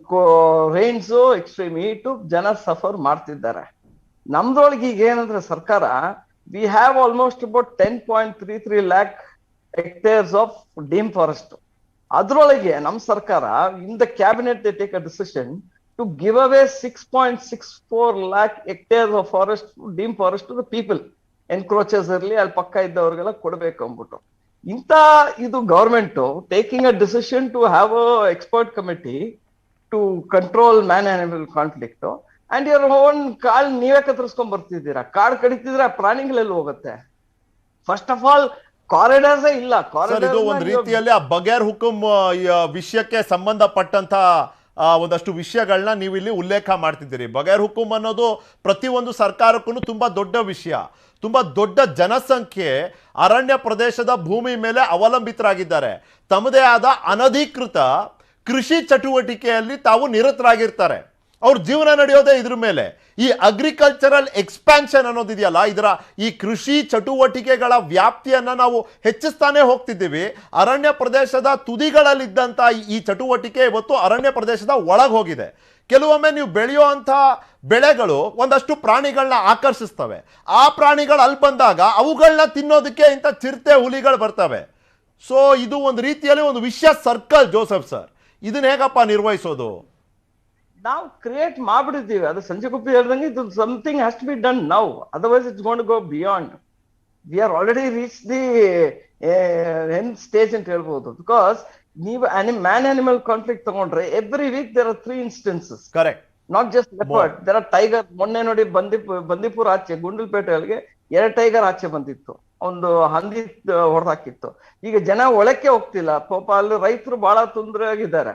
Reigns, extreme heat, ಜನ suffer ಮಾಡ್ತಿದ್ದಾರೆ. ನಮ್ದ್ರೊಳಗೆ ಈಗ ಏನಂದ್ರೆ ಸರ್ಕಾರ, we have almost about 10.33 lakh hectares of deem forest. ಅದ್ರೊಳಗೆ ನಮ್ ಸರ್ಕಾರ in the cabinet they take a decision to give away 6.64 lakh hectares of forest, deemed forest to the people. Encroachers ಇರ್ಲಿ, ಅಲ್ಲಿ ಪಕ್ಕ ಇದ್ದವ್ರಿಗೆಲ್ಲ ಕೊಡ್ಬೇಕು ಅಂದ್ಬಿಟ್ಟು. ಇಂಥ ಇದು government taking a decision to have a expert committee to control man animal conflict. And your own ಕಾಲ್ ನೀವೇ ಕತ್ತರಿಸ್ಕೊಂಡ್ ಬರ್ತಿದ್ದೀರಾ. ಕಾಡ್ ಕಡಿತಿದ್ರೆ ಪ್ರಾಣಿಗಳೆಲ್ಲ ಹೋಗುತ್ತೆ. ಫಸ್ಟ್ ಆಫ್ ಆಲ್ ಕಾರಿಡಾರ್ಸ್ ಇಲ್ಲ. ಇದು ಒಂದು ರೀತಿಯಲ್ಲಿ ಆ ಬಗೇರ್ ಹುಕುಂ ವಿಷಯಕ್ಕೆ ಸಂಬಂಧಪಟ್ಟಂತ ಒಂದಷ್ಟು ವಿಷಯಗಳನ್ನ ನೀವು ಇಲ್ಲಿ ಉಲ್ಲೇಖ ಮಾಡ್ತಿದ್ದೀರಿ. ಬಗೈರ್ ಹುಕುಂ ಅನ್ನೋದು ಪ್ರತಿಯೊಂದು ಸರ್ಕಾರಕ್ಕೂ ತುಂಬಾ ದೊಡ್ಡ ವಿಷಯ. ತುಂಬಾ ದೊಡ್ಡ ಜನಸಂಖ್ಯೆ ಅರಣ್ಯ ಪ್ರದೇಶದ ಭೂಮಿ ಮೇಲೆ ಅವಲಂಬಿತರಾಗಿದ್ದಾರೆ. ತಮ್ಮದೇ ಆದ ಅನಧಿಕೃತ ಕೃಷಿ ಚಟುವಟಿಕೆಯಲ್ಲಿ ತಾವು ನಿರತರಾಗಿರ್ತಾರೆ. ಅವ್ರ ಜೀವನ ನಡೆಯೋದೇ ಇದ್ರ ಮೇಲೆ. ಈ ಅಗ್ರಿಕಲ್ಚರಲ್ ಎಕ್ಸ್ಪ್ಯಾನ್ಷನ್ ಅನ್ನೋದಿದೆಯಲ್ಲ, ಇದರ ಈ ಕೃಷಿ ಚಟುವಟಿಕೆಗಳ ವ್ಯಾಪ್ತಿಯನ್ನ ನಾವು ಹೆಚ್ಚಿಸ್ತಾನೆ ಹೋಗ್ತಿದ್ದೀವಿ. ಅರಣ್ಯ ಪ್ರದೇಶದ ತುದಿಗಳಲ್ಲಿದ್ದಂಥ ಈ ಚಟುವಟಿಕೆ ಇವತ್ತು ಅರಣ್ಯ ಪ್ರದೇಶದ ಒಳಗೆ ಹೋಗಿದೆ. ಕೆಲವೊಮ್ಮೆ ನೀವು ಬೆಳೆಯುವಂಥ ಬೆಳೆಗಳು ಒಂದಷ್ಟು ಪ್ರಾಣಿಗಳನ್ನ ಆಕರ್ಷಿಸ್ತವೆ. ಆ ಪ್ರಾಣಿಗಳು ಅಲ್ಲಿ ಬಂದಾಗ ಅವುಗಳನ್ನ ತಿನ್ನೋದಕ್ಕೆ ಇಂಥ ಚಿರತೆ ಹುಲಿಗಳು ಬರ್ತವೆ. ಸೊ ಇದು ಒಂದು ರೀತಿಯಲ್ಲಿ ಒಂದು ವಿಷಯ ಸರ್ಕಲ್. ಜೋಸೆಫ್ ಸರ್, ಇದನ್ನ ಹೇಗಪ್ಪ ನಿರ್ವಹಿಸೋದು? ನಾವು ಕ್ರಿಯೇಟ್ ಮಾಡ್ಬಿಟ್ಟಿದ್ದೀವಿ. ಅದು ಸಂಜಯ್ ಗುಪ್ಪಿ ಹೇಳ್ದಂಗೆ ಇದು something has to be done now, otherwise it's gone to go beyond. We are already reach the end stage ಅಂತ ಹೇಳ್ಬೋದು. ಬಿಕಾಸ್ ನೀವು ಮ್ಯಾನ್ ಅನಿಮಲ್ ಕಾನ್ಫ್ಲಿಕ್ಟ್ ತಗೊಂಡ್ರೆ every week there are 3 instances. Correct. Not just leopard, there are tiger. ಮೊನ್ನೆ ನೋಡಿ ಬಂದೀಪುರ ಆಚೆ ಗುಂಡಲ್ಪೇಟೆಗಳಿಗೆ 2 tiger ಆಚೆ ಬಂದಿತ್ತು, ಒಂದು ಹಂದಿ ಹೊಡೆದಾಕಿತ್ತು. ಈಗ ಜನ ಒಳಕ್ಕೆ ಹೋಗ್ತಿಲ್ಲ ಪಾಪ, ಅಲ್ಲಿ ರೈತರು ಬಹಳ ತೊಂದರೆ ಆಗಿದ್ದಾರೆ.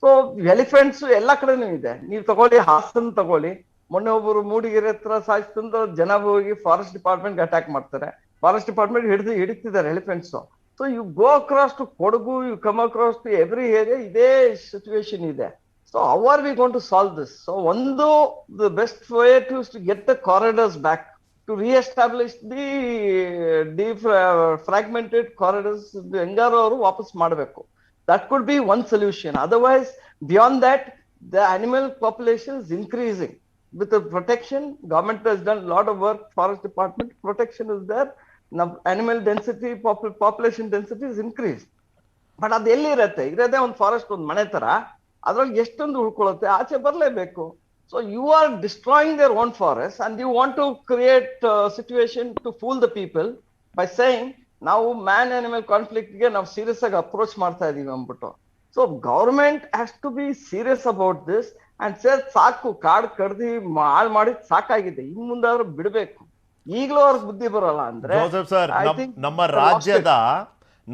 ಸೊ ಎಲಿಫೆಂಟ್ಸ್ ಎಲ್ಲಾ ಕಡೆನೂ ಇದೆ. ನೀವು ತಗೊಳ್ಳಿ, ಹಾಸನ್ ತಗೊಳ್ಳಿ, ಮೊನ್ನೆ ಒಬ್ಬರು ಮೂಡಿಗೆರೆ ಹತ್ರ ಸಾಯಿಸ್ತಂದ್ರೆ ಜನ ಹೋಗಿ ಫಾರೆಸ್ಟ್ ಡಿಪಾರ್ಟ್ಮೆಂಟ್ ಅಟ್ಯಾಕ್ ಮಾಡ್ತಾರೆ. ಫಾರೆಸ್ಟ್ ಡಿಪಾರ್ಟ್ಮೆಂಟ್ ಹಿಡಿತಿದ್ದಾರೆ elephants. So you go across to Kodagu, you come across to every area, ಇದೇ ಸಿಚುವೇಶನ್ ಇದೆ. So how are we gonna solve this? So ಒಂದು the best way to get the corridors back, to reestablish the fragmented corridors ಹೆಂಗಾರು ಅವರು ವಾಪಸ್ ಮಾಡಬೇಕು. That could be one solution. Otherwise, beyond that, the animal population is increasing. With the protection, government has done a lot of work, forest department, protection is there. Now, animal density, population density is increased. But ಅದು ಎಲ್ಲಿ ಇರತ್ತೆ? ಇರೋದೇ ಒಂದು forest, ಒಂದು ಮನೆ ತರ, ಅದ್ರಲ್ಲಿ ಎಷ್ಟೊಂದು ಉಳ್ಕೊಳ್ಳುತ್ತೆ, ಆಚೆ ಬರಲೇಬೇಕು. So you are destroying their own forest and you want to create a situation to fool the people by saying, ನಾವು ಮ್ಯಾನ್ ಅನಿಮಲ್ ಕಾನ್ಫ್ಲಿಕ್ಟ್ ಗೆ ನಾವು ಸೀರಿಯಸ್ ಆಗಿ ಅಪ್ರೋಚ್ ಮಾಡ್ತಾ ಇದೀವಿ ಅಂದ್ಬಿಟ್ಟು. So government has to be serious about this and sir, ಸಾಕು, ಕಾಡ್ ಕಡ್ದಿ ಹಾಳು ಮಾಡಿದ್ ಸಾಕಾಗಿದೆ, ಇನ್ ಮುಂದಾದ್ರೂ ಬಿಡ್ಬೇಕು. ಈಗಲೂ ಅವ್ರಿಗೆ ಬುದ್ಧಿ ಬರೋಲ್ಲ ಅಂದ್ರೆ ಜೋಸೆಫ್ ಸರ್,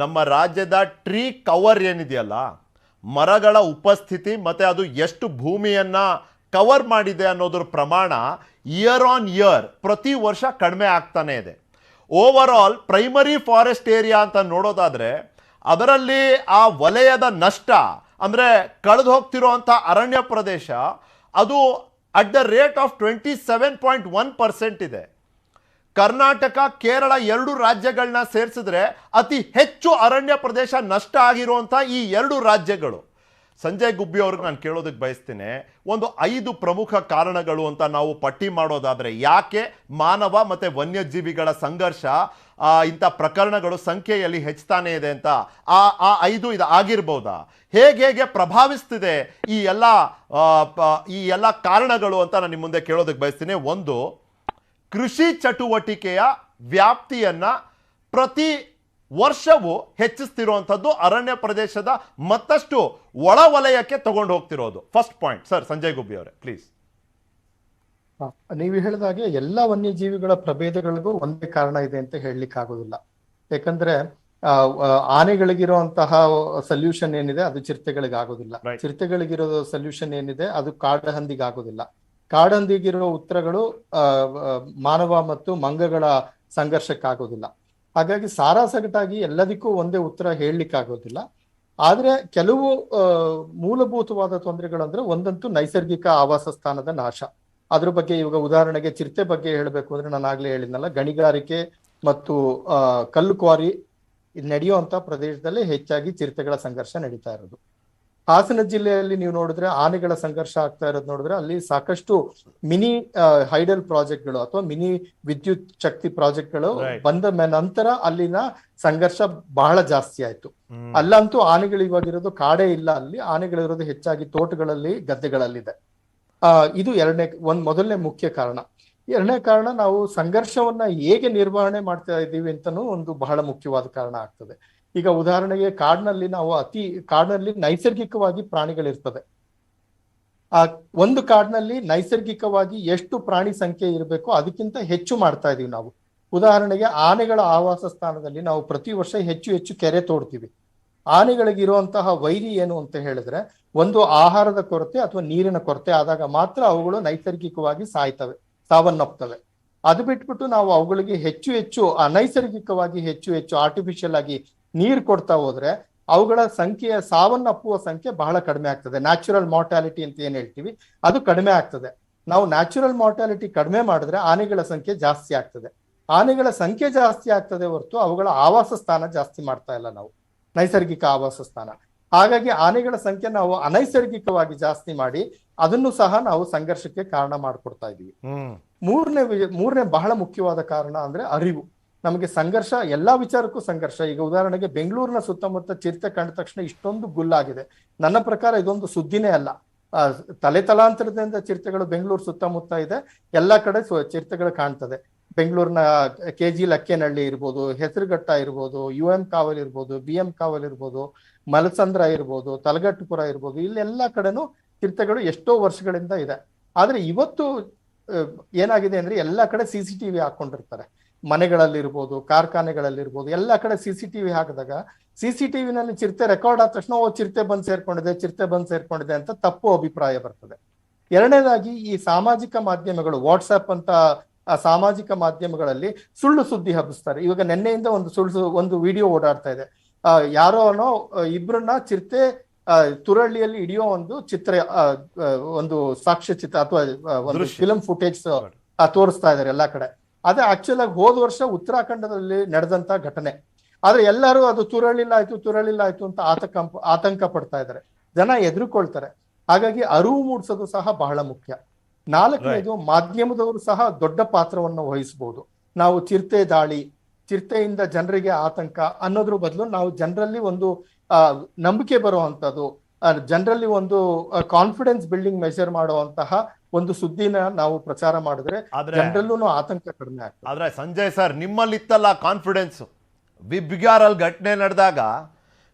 ನಮ್ಮ ರಾಜ್ಯದ ಟ್ರೀ ಕವರ್ ಏನಿದೆಯಲ್ಲ, ಮರಗಳ ಉಪಸ್ಥಿತಿ ಮತ್ತೆ ಅದು ಎಷ್ಟು ಭೂಮಿಯನ್ನ ಕವರ್ ಮಾಡಿದೆ ಅನ್ನೋದ್ರ ಪ್ರಮಾಣ ಇಯರ್ ಆನ್ ಇಯರ್ ಪ್ರತಿ ವರ್ಷ ಕಡಿಮೆ ಆಗ್ತಾನೆ ಇದೆ. Over all primary forest area ಅಂತ ನೋಡೋದಾದ್ರೆ ಅದರಲ್ಲಿ ಆ ವಲಯದ ನಷ್ಟ ಅಂದರೆ ಕಳೆದು ಹೋಗ್ತಿರುವಂಥ ಅರಣ್ಯ ಪ್ರದೇಶ ಅದು ಅಟ್ ದ ರೇಟ್ ಆಫ್ 27.1% ಇದೆ. ಕರ್ನಾಟಕ, ಕೇರಳ 2 ರಾಜ್ಯಗಳನ್ನ ಸೇರಿಸಿದ್ರೆ ಅತಿ ಹೆಚ್ಚು ಅರಣ್ಯ ಪ್ರದೇಶ ನಷ್ಟ ಆಗಿರುವಂಥ ಈ 2 ರಾಜ್ಯಗಳು. ಸಂಜಯ್ ಗುಬ್ಬಿ ಅವ್ರಿಗೆ ನಾನು ಕೇಳೋದಕ್ಕೆ ಬಯಸ್ತೀನಿ, ಒಂದು 5 ಪ್ರಮುಖ ಕಾರಣಗಳು ಅಂತ ನಾವು ಪಟ್ಟಿ ಮಾಡೋದಾದರೆ ಯಾಕೆ ಮಾನವ ಮತ್ತು ವನ್ಯಜೀವಿಗಳ ಸಂಘರ್ಷ, ಇಂಥ ಪ್ರಕರಣಗಳು ಸಂಖ್ಯೆಯಲ್ಲಿ ಹೆಚ್ಚುತ್ತಾನೆ ಇದೆ ಅಂತ ಆ 5 ಇದು ಆಗಿರ್ಬೋದಾ? ಹೇಗೆ ಪ್ರಭಾವಿಸ್ತಿದೆ ಈ ಎಲ್ಲ ಕಾರಣಗಳು ಅಂತ ನಾನು ನಿಮ್ಮ ಮುಂದೆ ಕೇಳೋದಕ್ಕೆ ಬಯಸ್ತೀನಿ. ಒಂದು, ಕೃಷಿ ಚಟುವಟಿಕೆಯ ವ್ಯಾಪ್ತಿಯನ್ನು ಪ್ರತಿ ವರ್ಷವೂ ಹೆಚ್ಚಿಸ್ತಿರುವಂಥದ್ದು ಅರಣ್ಯ ಪ್ರದೇಶದ ಮತ್ತಷ್ಟು ಒಳ ವಲಯಕ್ಕೆ ತಗೊಂಡು ಹೋಗ್ತಿರೋದು ಫಸ್ಟ್ ಪಾಯಿಂಟ್. ಸರ್ ಸಂಜಯ್ ಗುಬ್ಬಿ ಅವರೇ ಪ್ಲೀಸ್. ನೀವು ಹೇಳಿದಾಗೆ ಎಲ್ಲ ವನ್ಯಜೀವಿಗಳ ಪ್ರಭೇದಗಳಿಗೂ ಒಂದೇ ಕಾರಣ ಇದೆ ಅಂತ ಹೇಳಲಿಕ್ಕೆ ಆಗೋದಿಲ್ಲ. ಯಾಕಂದ್ರೆ ಆನೆಗಳಿಗಿರುವಂತಹ ಸೊಲ್ಯೂಷನ್ ಏನಿದೆ ಅದು ಚಿರತೆಗಳಿಗಾಗೋದಿಲ್ಲ. ಚಿರತೆಗಳಿಗಿರೋ ಸೊಲ್ಯೂಷನ್ ಏನಿದೆ ಅದು ಕಾಡಹಂದಿಗಾಗೋದಿಲ್ಲ. ಕಾಡಹಂದಿಗಿರೋ ಉತ್ತರಗಳು ಮಾನವ ಮತ್ತು ಮಂಗಗಳ ಸಂಘರ್ಷಕ್ಕಾಗೋದಿಲ್ಲ. ಹಾಗಾಗಿ ಸಾರಾಸಗಟಾಗಿ ಎಲ್ಲದಕ್ಕೂ ಒಂದೇ ಉತ್ತರ ಹೇಳಲಿಕ್ಕಾಗೋದಿಲ್ಲ. ಆದ್ರೆ ಕೆಲವು ಮೂಲಭೂತವಾದ ತೊಂದರೆಗಳಂದ್ರೆ ಒಂದಂತೂ ನೈಸರ್ಗಿಕ ಆವಾಸ ಸ್ಥಾನದ ನಾಶ. ಅದ್ರ ಬಗ್ಗೆ ಇವಾಗ ಉದಾಹರಣೆಗೆ ಚಿರತೆ ಬಗ್ಗೆ ಹೇಳಬೇಕು ಅಂದ್ರೆ ನಾನು ಆಗ್ಲೇ ಹೇಳಿದ್ನಲ್ಲ, ಗಣಿಗಾರಿಕೆ ಮತ್ತು ಕಲ್ಲು ಕ್ವಾರಿ ನಡೆಯುವಂತ ಪ್ರದೇಶದಲ್ಲಿ ಹೆಚ್ಚಾಗಿ ಚಿರತೆಗಳ ಸಂಘರ್ಷ ನಡೀತಾ ಇರೋದು. ಹಾಸನ ಜಿಲ್ಲೆಯಲ್ಲಿ ನೀವು ನೋಡಿದ್ರೆ ಆನೆಗಳ ಸಂಘರ್ಷ ಆಗ್ತಾ ಇರೋದು ನೋಡಿದ್ರೆ ಅಲ್ಲಿ ಸಾಕಷ್ಟು ಮಿನಿ ಹೈಡಲ್ ಪ್ರಾಜೆಕ್ಟ್ಗಳು ಅಥವಾ ಮಿನಿ ವಿದ್ಯುತ್ ಶಕ್ತಿ ಪ್ರಾಜೆಕ್ಟ್ಗಳು ಬಂದ ನಂತರ ಅಲ್ಲಿನ ಸಂಘರ್ಷ ಬಹಳ ಜಾಸ್ತಿ ಆಯ್ತು. ಅಲ್ಲಂತೂ ಆನೆಗಳು ಇವಾಗಿರೋದು ಕಾಡೇ ಇಲ್ಲ, ಅಲ್ಲಿ ಆನೆಗಳಿರೋದು ಹೆಚ್ಚಾಗಿ ತೋಟಗಳಲ್ಲಿ, ಗದ್ದೆಗಳಲ್ಲಿದೆ. ಇದು ಮೊದಲನೇ ಮುಖ್ಯ ಕಾರಣ. ಎರಡನೇ ಕಾರಣ, ನಾವು ಸಂಘರ್ಷವನ್ನ ಹೇಗೆ ನಿರ್ವಹಣೆ ಮಾಡ್ತಾ ಇದ್ದೀವಿ ಅಂತನೂ ಒಂದು ಬಹಳ ಮುಖ್ಯವಾದ ಕಾರಣ ಆಗ್ತದೆ. ಈಗ ಉದಾಹರಣೆಗೆ ಕಾಡಿನಲ್ಲಿ ನೈಸರ್ಗಿಕವಾಗಿ ಪ್ರಾಣಿಗಳಿರ್ತದೆ. ಆ ಒಂದು ಕಾಡಿನಲ್ಲಿ ನೈಸರ್ಗಿಕವಾಗಿ ಎಷ್ಟು ಪ್ರಾಣಿ ಸಂಖ್ಯೆ ಇರಬೇಕು ಅದಕ್ಕಿಂತ ಹೆಚ್ಚು ಮಾಡ್ತಾ ಇದೀವಿ ನಾವು. ಉದಾಹರಣೆಗೆ ಆನೆಗಳ ಆವಾಸ ಸ್ಥಾನದಲ್ಲಿ ನಾವು ಪ್ರತಿ ವರ್ಷ ಹೆಚ್ಚು ಕೆರೆ ತೋಡ್ತೀವಿ. ಆನೆಗಳಿಗಿರುವಂತಹ ವೈರಿ ಏನು ಅಂತ ಹೇಳಿದ್ರೆ, ಒಂದು ಆಹಾರದ ಕೊರತೆ ಅಥವಾ ನೀರಿನ ಕೊರತೆ ಆದಾಗ ಮಾತ್ರ ಅವುಗಳು ನೈಸರ್ಗಿಕವಾಗಿ ಸಾವನ್ನಪ್ಪುತ್ತವೆ. ಅದು ಬಿಟ್ಬಿಟ್ಟು ನಾವು ಅವುಗಳಿಗೆ ಹೆಚ್ಚು ಅನೈಸರ್ಗಿಕವಾಗಿ ಹೆಚ್ಚು ಆರ್ಟಿಫಿಷಿಯಲ್ ಆಗಿ ನೀರು ಕೊಡ್ತಾ ಹೋದ್ರೆ ಅವುಗಳ ಸಂಖ್ಯೆ, ಸಾವನ್ನಪ್ಪುವ ಸಂಖ್ಯೆ ಬಹಳ ಕಡಿಮೆ ಆಗ್ತದೆ. ನ್ಯಾಚುರಲ್ ಮಾರ್ಟಾಲಿಟಿ ಅಂತ ಏನ್ ಹೇಳ್ತೀವಿ ಅದು ಕಡಿಮೆ ಆಗ್ತದೆ. ನಾವು ನ್ಯಾಚುರಲ್ ಮಾರ್ಟಾಲಿಟಿ ಕಡಿಮೆ ಮಾಡಿದ್ರೆ ಆನೆಗಳ ಸಂಖ್ಯೆ ಜಾಸ್ತಿ ಆಗ್ತದೆ. ಆನೆಗಳ ಸಂಖ್ಯೆ ಜಾಸ್ತಿ ಆಗ್ತದೆ ಹೊರತು ಅವುಗಳ ಆವಾಸ ಸ್ಥಾನ ಜಾಸ್ತಿ ಮಾಡ್ತಾ ಇಲ್ಲ ನಾವು, ನೈಸರ್ಗಿಕ ಆವಾಸ ಸ್ಥಾನ. ಹಾಗಾಗಿ ಆನೆಗಳ ಸಂಖ್ಯೆ ನಾವು ಅನೈಸರ್ಗಿಕವಾಗಿ ಜಾಸ್ತಿ ಮಾಡಿ ಅದನ್ನು ಸಹ ನಾವು ಸಂಘರ್ಷಕ್ಕೆ ಕಾರಣ ಮಾಡ್ಕೊಡ್ತಾ ಇದೀವಿ. ಮೂರನೇ ಬಹಳ ಮುಖ್ಯವಾದ ಕಾರಣ ಅಂದ್ರೆ ಅರಿವು. ನಮಗೆ ಸಂಘರ್ಷ, ಎಲ್ಲಾ ವಿಚಾರಕ್ಕೂ ಸಂಘರ್ಷ. ಈಗ ಉದಾಹರಣೆಗೆ ಬೆಂಗಳೂರಿನ ಸುತ್ತಮುತ್ತ ಚಿರತೆ ಕಂಡ ತಕ್ಷಣ ಇಷ್ಟೊಂದು ಗುಲ್ಲಾಗಿದೆ. ನನ್ನ ಪ್ರಕಾರ ಇದೊಂದು ಸುದ್ದಿನೇ ಅಲ್ಲ. ತಲಾಂತರದಿಂದ ಚಿರತೆಗಳು ಬೆಂಗಳೂರು ಸುತ್ತಮುತ್ತ ಇದೆ, ಎಲ್ಲಾ ಕಡೆ ಚಿರತೆಗಳು ಕಾಣ್ತದೆ. ಬೆಂಗಳೂರಿನ KG ಲಕ್ಕೇನಹಳ್ಳಿ ಇರ್ಬೋದು, ಹೆಸರುಘಟ್ಟ ಇರ್ಬೋದು, UM ಕಾವಲ್ ಇರ್ಬೋದು, BM ಕಾವಲ್ ಇರ್ಬೋದು, ಮಲಸಂದ್ರ ಇರ್ಬೋದು, ತಲಗಟ್ಟುಪುರ ಇರ್ಬೋದು, ಇಲ್ಲೆಲ್ಲಾ ಕಡೆನೂ ಚಿರತೆಗಳು ಎಷ್ಟೋ ವರ್ಷಗಳಿಂದ ಇದೆ. ಆದ್ರೆ ಇವತ್ತು ಏನಾಗಿದೆ ಅಂದ್ರೆ ಎಲ್ಲಾ ಕಡೆ CCTV ಹಾಕೊಂಡಿರ್ತಾರೆ. ಮನೆಗಳಲ್ಲಿರ್ಬೋದು, ಕಾರ್ಖಾನೆಗಳಲ್ಲಿರ್ಬೋದು, ಎಲ್ಲಾ ಕಡೆ CCTV ಹಾಕಿದಾಗ CCTVನಲ್ಲಿ ಚಿರತೆ ರೆಕಾರ್ಡ್ ಆದ ತಕ್ಷಣ ಚಿರತೆ ಬಂದ್ ಸೇರ್ಕೊಂಡಿದೆ ಅಂತ ತಪ್ಪು ಅಭಿಪ್ರಾಯ ಬರ್ತದೆ. ಎರಡನೇದಾಗಿ ಈ ಸಾಮಾಜಿಕ ಮಾಧ್ಯಮಗಳು, ವಾಟ್ಸ್ಆಪ್ ಅಂತ ಸಾಮಾಜಿಕ ಮಾಧ್ಯಮಗಳಲ್ಲಿ ಸುಳ್ಳು ಸುದ್ದಿ ಹಬ್ಬಿಸ್ತಾರೆ. ಇವಾಗ ನಿನ್ನೆಯಿಂದ ಒಂದು ವಿಡಿಯೋ ಓಡಾಡ್ತಾ ಇದೆ. ಯಾರೋನೋ ಇಬ್ರನ್ನ ಚಿರತೆ ತುರಳ್ಳಿಯಲ್ಲಿ ಹಿಡಿಯೋ ಒಂದು ಸಾಕ್ಷ್ಯ ಚಿತ್ರ ಅಥವಾ ಒಂದು ಫಿಲಂ ಫುಟೇಜ್ ತೋರಿಸ್ತಾ ಇದಾರೆ ಎಲ್ಲಾ ಕಡೆ. ಅದೇ ಆಕ್ಚುಲ್ ಆಗಿ ಹೋದ ವರ್ಷ ಉತ್ತರಾಖಂಡದಲ್ಲಿ ನಡೆದಂತ ಘಟನೆ. ಆದ್ರೆ ಎಲ್ಲರೂ ಅದು ತುರಳಿಲ್ಲ ಆಯ್ತು ಅಂತ ಆತಂಕ ಪಡ್ತಾ ಇದ್ದಾರೆ, ಜನ ಎದುರುಕೊಳ್ತಾರೆ. ಹಾಗಾಗಿ ಅರಿವು ಮೂಡಿಸೋದು ಸಹ ಬಹಳ ಮುಖ್ಯ. ನಾಲ್ಕನೇದು, ಮಾಧ್ಯಮದವರು ಸಹ ದೊಡ್ಡ ಪಾತ್ರವನ್ನು ವಹಿಸಬಹುದು. ನಾವು ಚಿರತೆ ದಾಳಿ, ಚಿರತೆಯಿಂದ ಜನರಿಗೆ ಆತಂಕ ಅನ್ನೋದ್ರ ಬದಲು ನಾವು ಜನರಲ್ಲಿ ಒಂದು ನಂಬಿಕೆ ಬರುವಂತದ್ದು, ಜನರಲ್ಲಿ ಒಂದು ಕಾನ್ಫಿಡೆನ್ಸ್ ಬಿಲ್ಡಿಂಗ್ ಮೆಷರ್ ಮಾಡುವಂತಹ ಒಂದು ಸುದ್ದಿನ ನಾವು ಪ್ರಚಾರ ಮಾಡಿದ್ರೆ ಜನರಲ್ಲೂ ಆತಂಕ ಕಡಿಮೆ ಆಗ್ತದೆ. ಆದ್ರೆ ಸಂಜಯ್ ಸರ್, ನಿಮ್ಮಲ್ಲಿ ಇತ್ತಲ್ಲ ಕಾನ್ಫಿಡೆನ್ಸ್. ಬಿಬಿಗಾರಲ್ಲಿ ಘಟನೆ ನಡೆದಾಗ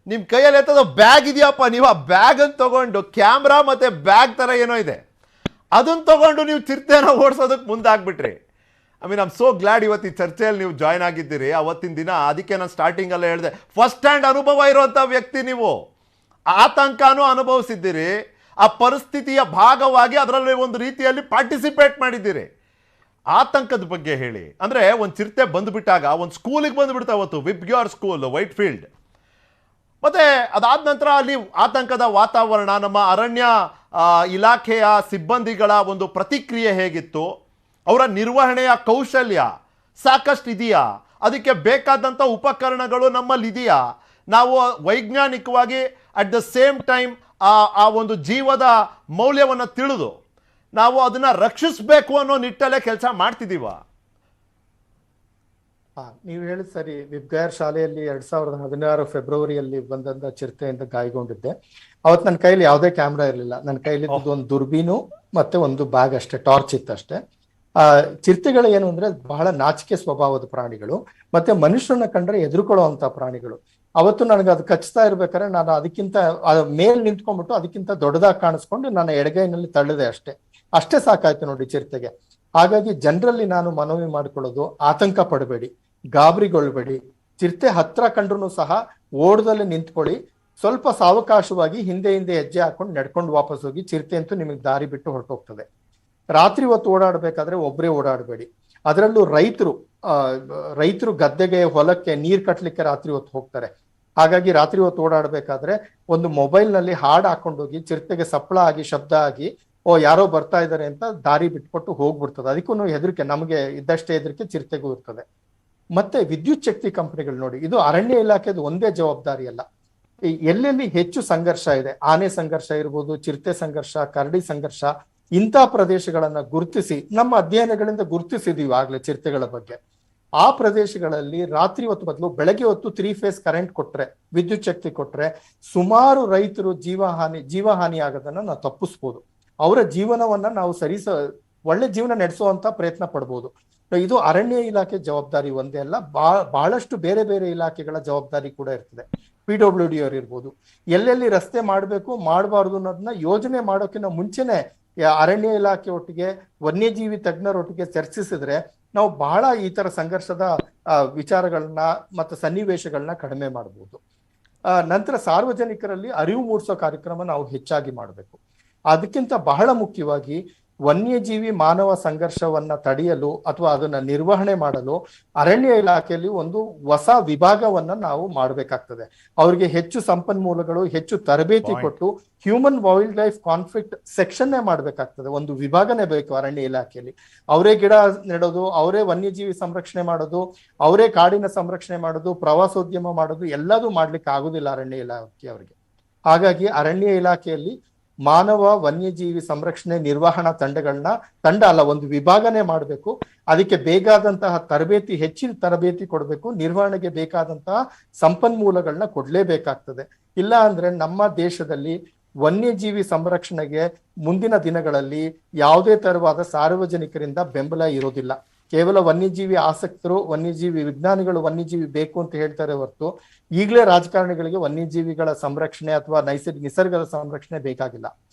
ನಿಮ್ ಕೈಯಲ್ಲಿ ಎತ್ತದ ಬ್ಯಾಗ್ ಇದೆಯಪ್ಪ, ನೀವು ಆ ಬ್ಯಾಗ್ ಅನ್ನು ತಗೊಂಡು, ಕ್ಯಾಮ್ರಾ ಮತ್ತೆ ಬ್ಯಾಗ್ ತರ ಏನೋ ಇದೆ, ಅದನ್ನ ತಗೊಂಡು ನೀವು ಚಿರತೆನ ಓಡಿಸೋದಕ್ಕೆ ಮುಂದಾಗ್ಬಿಟ್ರಿ. ಐ ಆಮ್ ಸೋ ಗ್ಲಾಡ್ ಇವತ್ತು ಈ ಚರ್ಚೆಯಲ್ಲಿ ನೀವು ಜಾಯ್ನ್ ಆಗಿದ್ದೀರಿ. ಅವತ್ತಿನ ದಿನ ಅದಕ್ಕೆ ನಾನು ಸ್ಟಾರ್ಟಿಂಗ್ ಅಲ್ಲೇ ಹೇಳಿದೆ, ಫಸ್ಟ್ ಹ್ಯಾಂಡ್ ಅನುಭವ ಇರುವಂತ ವ್ಯಕ್ತಿ ನೀವು. ಆತಂಕನೂ ಅನುಭವಿಸಿದ್ದೀರಿ, ಆ ಪರಿಸ್ಥಿತಿಯ ಭಾಗವಾಗಿ ಅದರಲ್ಲಿ ಒಂದು ರೀತಿಯಲ್ಲಿ ಪಾರ್ಟಿಸಿಪೇಟ್ ಮಾಡಿದ್ದೀರಿ. ಆತಂಕದ ಬಗ್ಗೆ ಹೇಳಿ. ಅಂದ್ರೆ ಒಂದು ಚಿರತೆ ಬಂದುಬಿಟ್ಟಾಗ ಒಂದು ಸ್ಕೂಲಿಗೆ ಬಂದುಬಿಡ್ತಾ, ಅವತ್ತು ವಿಬ್ಗ್ಯಾರ್ ಸ್ಕೂಲ್, ವೈಟ್ ಫೀಲ್ಡ್. ಮತ್ತೆ ಅದಾದ ನಂತರ ಅಲ್ಲಿ ಆತಂಕದ ವಾತಾವರಣ, ನಮ್ಮ ಅರಣ್ಯ ಇಲಾಖೆಯ ಸಿಬ್ಬಂದಿಗಳ ಒಂದು ಪ್ರತಿಕ್ರಿಯೆ ಹೇಗಿತ್ತು, ಅವರ ನಿರ್ವಹಣೆಯ ಕೌಶಲ್ಯ ಸಾಕಷ್ಟು ಇದೆಯಾ, ಅದಕ್ಕೆ ಬೇಕಾದಂಥ ಉಪಕರಣಗಳು ನಮ್ಮಲ್ಲಿ ಇದೆಯಾ, ನಾವು ವೈಜ್ಞಾನಿಕವಾಗಿ ಅಟ್ ದ ಸೇಮ್ ಟೈಮ್ ಆ ಒಂದು ಜೀವದ ಮೌಲ್ಯವನ್ನು ತಿಳಿದು ನಾವು ಅದನ್ನ ರಕ್ಷಿಸಬೇಕು ಅನ್ನೋ ನಿಟ್ಟಲ್ಲೇ ಕೆಲಸ ಮಾಡ್ತಿದ್ದೀವ. ನೀವು ಹೇಳಿದ ಸರಿ. ವಿಬ್ಗಯಾರ್ ಶಾಲೆಯಲ್ಲಿ 2016 ಫೆಬ್ರವರಿಯಲ್ಲಿ ಬಂದಂತ ಚಿರತೆಯಿಂದ ಗಾಯಗೊಂಡಿದ್ದೆ. ಅವತ್ತು ನನ್ನ ಕೈಲಿ ಯಾವುದೇ ಕ್ಯಾಮ್ರಾ ಇರಲಿಲ್ಲ. ನನ್ನ ಕೈಲಿ ಒಂದು ದುರ್ಬೀನು ಮತ್ತೆ ಒಂದು ಬ್ಯಾಗ್ ಅಷ್ಟೇ, ಟಾರ್ಚ್ ಇತ್ತಷ್ಟೇ. ಚಿರತೆಗಳು ಏನು ಅಂದ್ರೆ ಬಹಳ ನಾಚಿಕೆ ಸ್ವಭಾವದ ಪ್ರಾಣಿಗಳು, ಮತ್ತೆ ಮನುಷ್ಯರನ್ನ ಕಂಡ್ರೆ ಎದುರುಕೊಳ್ಳುವಂತ ಪ್ರಾಣಿಗಳು. ಅವತ್ತು ನನಗೆ ಅದು ಕಚ್ತಾ ಇರ್ಬೇಕಾದ್ರೆ ನಾನು ಅದಕ್ಕಿಂತ ಮೇಲ್ ನಿಂತ್ಕೊಂಡ್ಬಿಟ್ಟು ಅದಕ್ಕಿಂತ ದೊಡ್ಡದಾಗಿ ಕಾಣಿಸ್ಕೊಂಡು ನನ್ನ ಎಡಗೈನಲ್ಲಿ ತಳ್ಳಿದೆ ಅಷ್ಟೇ ಸಾಕಾಯ್ತು ನೋಡಿ ಚಿರತೆಗೆ. ಹಾಗಾಗಿ ಜನರಲ್ಲಿ ನಾನು ಮನವಿ ಮಾಡ್ಕೊಳ್ಳೋದು, ಆತಂಕ ಪಡಬೇಡಿ, ಗಾಬರಿಗೊಳ್ಬೇಡಿ. ಚಿರತೆ ಹತ್ರ ಕಂಡ್ರು ಸಹ ಓಡದಲ್ಲಿ ನಿಂತ್ಕೊಳ್ಳಿ, ಸ್ವಲ್ಪ ಸಾವಕಾಶವಾಗಿ ಹಿಂದೆ ಹೆಜ್ಜೆ ಹಾಕೊಂಡು ನಡ್ಕೊಂಡು ವಾಪಸ್ ಹೋಗಿ. ಚಿರತೆ ಅಂತೂ ನಿಮಗೆ ದಾರಿ ಬಿಟ್ಟು ಹೊರಟೋಗ್ತದೆ. ರಾತ್ರಿ ಹೊತ್ತು ಓಡಾಡ್ಬೇಕಾದ್ರೆ ಒಬ್ಬರೇ ಓಡಾಡಬೇಡಿ. ಅದರಲ್ಲೂ ರೈತರು ಗದ್ದೆಗೆ, ಹೊಲಕ್ಕೆ ನೀರ್ ಕಟ್ಲಿಕ್ಕೆ ರಾತ್ರಿ ಹೊತ್ತು ಹೋಗ್ತಾರೆ. ಹಾಗಾಗಿ ರಾತ್ರಿ ಹೊತ್ತು ಓಡಾಡ್ಬೇಕಾದ್ರೆ ಒಂದು ಮೊಬೈಲ್ ನಲ್ಲಿ ಹಾಡು ಹಾಕೊಂಡೋಗಿ ಚಿರತೆಗೆ ಸಪ್ಪಳ ಆಗಿ, ಶಬ್ದ ಆಗಿ, ಯಾರೋ ಬರ್ತಾ ಇದ್ದಾರೆ ಅಂತ ದಾರಿ ಬಿಟ್ಕೊಟ್ಟು ಹೋಗ್ಬಿಡ್ತದೆ. ಅದಕ್ಕೂ ಹೆದರಿಕೆ, ನಮಗೆ ಇದ್ದಷ್ಟೇ ಹೆದರಿಕೆ ಚಿರತೆಗೂ ಇರ್ತದೆ. ಮತ್ತೆ ವಿದ್ಯುತ್ ಶಕ್ತಿ ಕಂಪನಿಗಳು ನೋಡಿ, ಇದು ಅರಣ್ಯ ಇಲಾಖೆದು ಒಂದೇ ಜವಾಬ್ದಾರಿ ಅಲ್ಲ. ಎಲ್ಲೆಲ್ಲಿ ಹೆಚ್ಚು ಸಂಘರ್ಷ ಇದೆ, ಆನೆ ಸಂಘರ್ಷ ಇರ್ಬೋದು, ಚಿರತೆ ಸಂಘರ್ಷ, ಕರಡಿ ಸಂಘರ್ಷ, ಇಂಥ ಪ್ರದೇಶಗಳನ್ನ ಗುರುತಿಸಿ, ನಮ್ಮ ಅಧ್ಯಯನಗಳಿಂದ ಗುರುತಿಸಿದೀವಿ ಆಗ್ಲೇ ಚಿರತೆಗಳ ಬಗ್ಗೆ. ಆ ಪ್ರದೇಶಗಳಲ್ಲಿ ರಾತ್ರಿ ಹೊತ್ತು ಬದಲು ಬೆಳಗ್ಗೆ ಹೊತ್ತು 3 ಫೇಸ್ ಕರೆಂಟ್ ಕೊಟ್ರೆ, ವಿದ್ಯುತ್ ಶಕ್ತಿ ಕೊಟ್ರೆ ಸುಮಾರು ರೈತರು ಜೀವಹಾನಿ ಆಗೋದನ್ನ ನಾವು ತಪ್ಪಿಸ್ಬೋದು. ಅವರ ಜೀವನವನ್ನ ನಾವು ಒಳ್ಳೆ ಜೀವನ ನಡೆಸುವಂತ ಪ್ರಯತ್ನ ಪಡ್ಬೋದು. ಇದು ಅರಣ್ಯ ಇಲಾಖೆ ಜವಾಬ್ದಾರಿ ಒಂದೇ ಅಲ್ಲ, ಬಹಳಷ್ಟು ಬೇರೆ ಬೇರೆ ಇಲಾಖೆಗಳ ಜವಾಬ್ದಾರಿ ಕೂಡ ಇರ್ತದೆ. PWD ಅವ್ರು ಇರ್ಬೋದು. ಎಲ್ಲೆಲ್ಲಿ ರಸ್ತೆ ಮಾಡಬೇಕು ಮಾಡಬಾರ್ದು ಅನ್ನೋದನ್ನ ಯೋಜನೆ ಮಾಡೋಕ್ಕಿಂತ ಮುಂಚೆನೆ ಅರಣ್ಯ ಇಲಾಖೆ ಒಟ್ಟಿಗೆ, ವನ್ಯಜೀವಿ ತಜ್ಞರೊಟ್ಟಿಗೆ ಚರ್ಚಿಸಿದ್ರೆ ನಾವು ಬಹಳ ಈ ತರ ಸಂಘರ್ಷದ ವಿಚಾರಗಳನ್ನ ಮತ್ತು ಸನ್ನಿವೇಶಗಳನ್ನ ಕಡಿಮೆ ಮಾಡಬಹುದು. ನಂತರ ಸಾರ್ವಜನಿಕರಲ್ಲಿ ಅರಿವು ಮೂಡಿಸೋ ಕಾರ್ಯಕ್ರಮ ನಾವು ಹೆಚ್ಚಾಗಿ ಮಾಡಬೇಕು. ಅದಕ್ಕಿಂತ ಬಹಳ ಮುಖ್ಯವಾಗಿ ವನ್ಯಜೀವಿ ಮಾನವ ಸಂಘರ್ಷವನ್ನ ತಡೆಯಲು ಅಥವಾ ಅದನ್ನ ನಿರ್ವಹಣೆ ಮಾಡಲು ಅರಣ್ಯ ಇಲಾಖೆಯಲ್ಲಿ ಒಂದು ಹೊಸ ವಿಭಾಗವನ್ನ ನಾವು ಮಾಡಬೇಕಾಗ್ತದೆ. ಅವ್ರಿಗೆ ಹೆಚ್ಚು ಸಂಪನ್ಮೂಲಗಳು, ಹೆಚ್ಚು ತರಬೇತಿ ಕೊಟ್ಟು ಹ್ಯೂಮನ್ ವೈಲ್ಡ್ ಲೈಫ್ ಕಾನ್ಫ್ಲಿಕ್ಟ್ ಸೆಕ್ಷನ್ನೇ ಮಾಡ್ಬೇಕಾಗ್ತದೆ. ಒಂದು ವಿಭಾಗನೇ ಬೇಕು ಅರಣ್ಯ ಇಲಾಖೆಯಲ್ಲಿ. ಅವರೇ ಗಿಡ ನೆಡೋದು, ಅವರೇ ವನ್ಯಜೀವಿ ಸಂರಕ್ಷಣೆ ಮಾಡೋದು, ಅವರೇ ಕಾಡಿನ ಸಂರಕ್ಷಣೆ ಮಾಡೋದು, ಪ್ರವಾಸೋದ್ಯಮ ಮಾಡೋದು ಎಲ್ಲದೂ ಮಾಡ್ಲಿಕ್ಕೆ ಆಗುದಿಲ್ಲ ಅರಣ್ಯ ಇಲಾಖೆ ಅವರಿಗೆ. ಹಾಗಾಗಿ ಅರಣ್ಯ ಇಲಾಖೆಯಲ್ಲಿ ಮಾನವ ವನ್ಯಜೀವಿ ಸಂರಕ್ಷಣೆ ನಿರ್ವಹಣಾ ತಂಡ ಅಲ್ಲ, ಒಂದು ವಿಭಾಗನೇ ಮಾಡಬೇಕು. ಅದಕ್ಕೆ ಬೇಕಾದಂತಹ ತರಬೇತಿ, ಹೆಚ್ಚಿನ ತರಬೇತಿ ಕೊಡಬೇಕು. ನಿರ್ವಹಣೆಗೆ ಬೇಕಾದಂತಹ ಸಂಪನ್ಮೂಲಗಳನ್ನ ಕೊಡ್ಲೇಬೇಕಾಗ್ತದೆ. ಇಲ್ಲ ಅಂದ್ರೆ ನಮ್ಮ ದೇಶದಲ್ಲಿ ವನ್ಯಜೀವಿ ಸಂರಕ್ಷಣೆಗೆ ಮುಂದಿನ ದಿನಗಳಲ್ಲಿ ಯಾವುದೇ ತರವಾದ ಸಾರ್ವಜನಿಕರಿಂದ ಬೆಂಬಲ ಇರೋದಿಲ್ಲ. ಕೇವಲ ವನ್ಯಜೀವಿ ಆಸಕ್ತರು, ವನ್ಯಜೀವಿ ವಿಜ್ಞಾನಿಗಳು ವನ್ಯಜೀವಿ ಬೇಕು ಅಂತ ಹೇಳ್ತಾರೆ ಹೊರತು ಈಗಲೇ ರಾಜಕಾರಣಿಗಳಿಗೆ ವನ್ಯಜೀವಿಗಳ ಸಂರಕ್ಷಣೆ ಅಥವಾ ನಿಸರ್ಗದ ಸಂರಕ್ಷಣೆ ಬೇಕಾಗಿಲ್ಲ.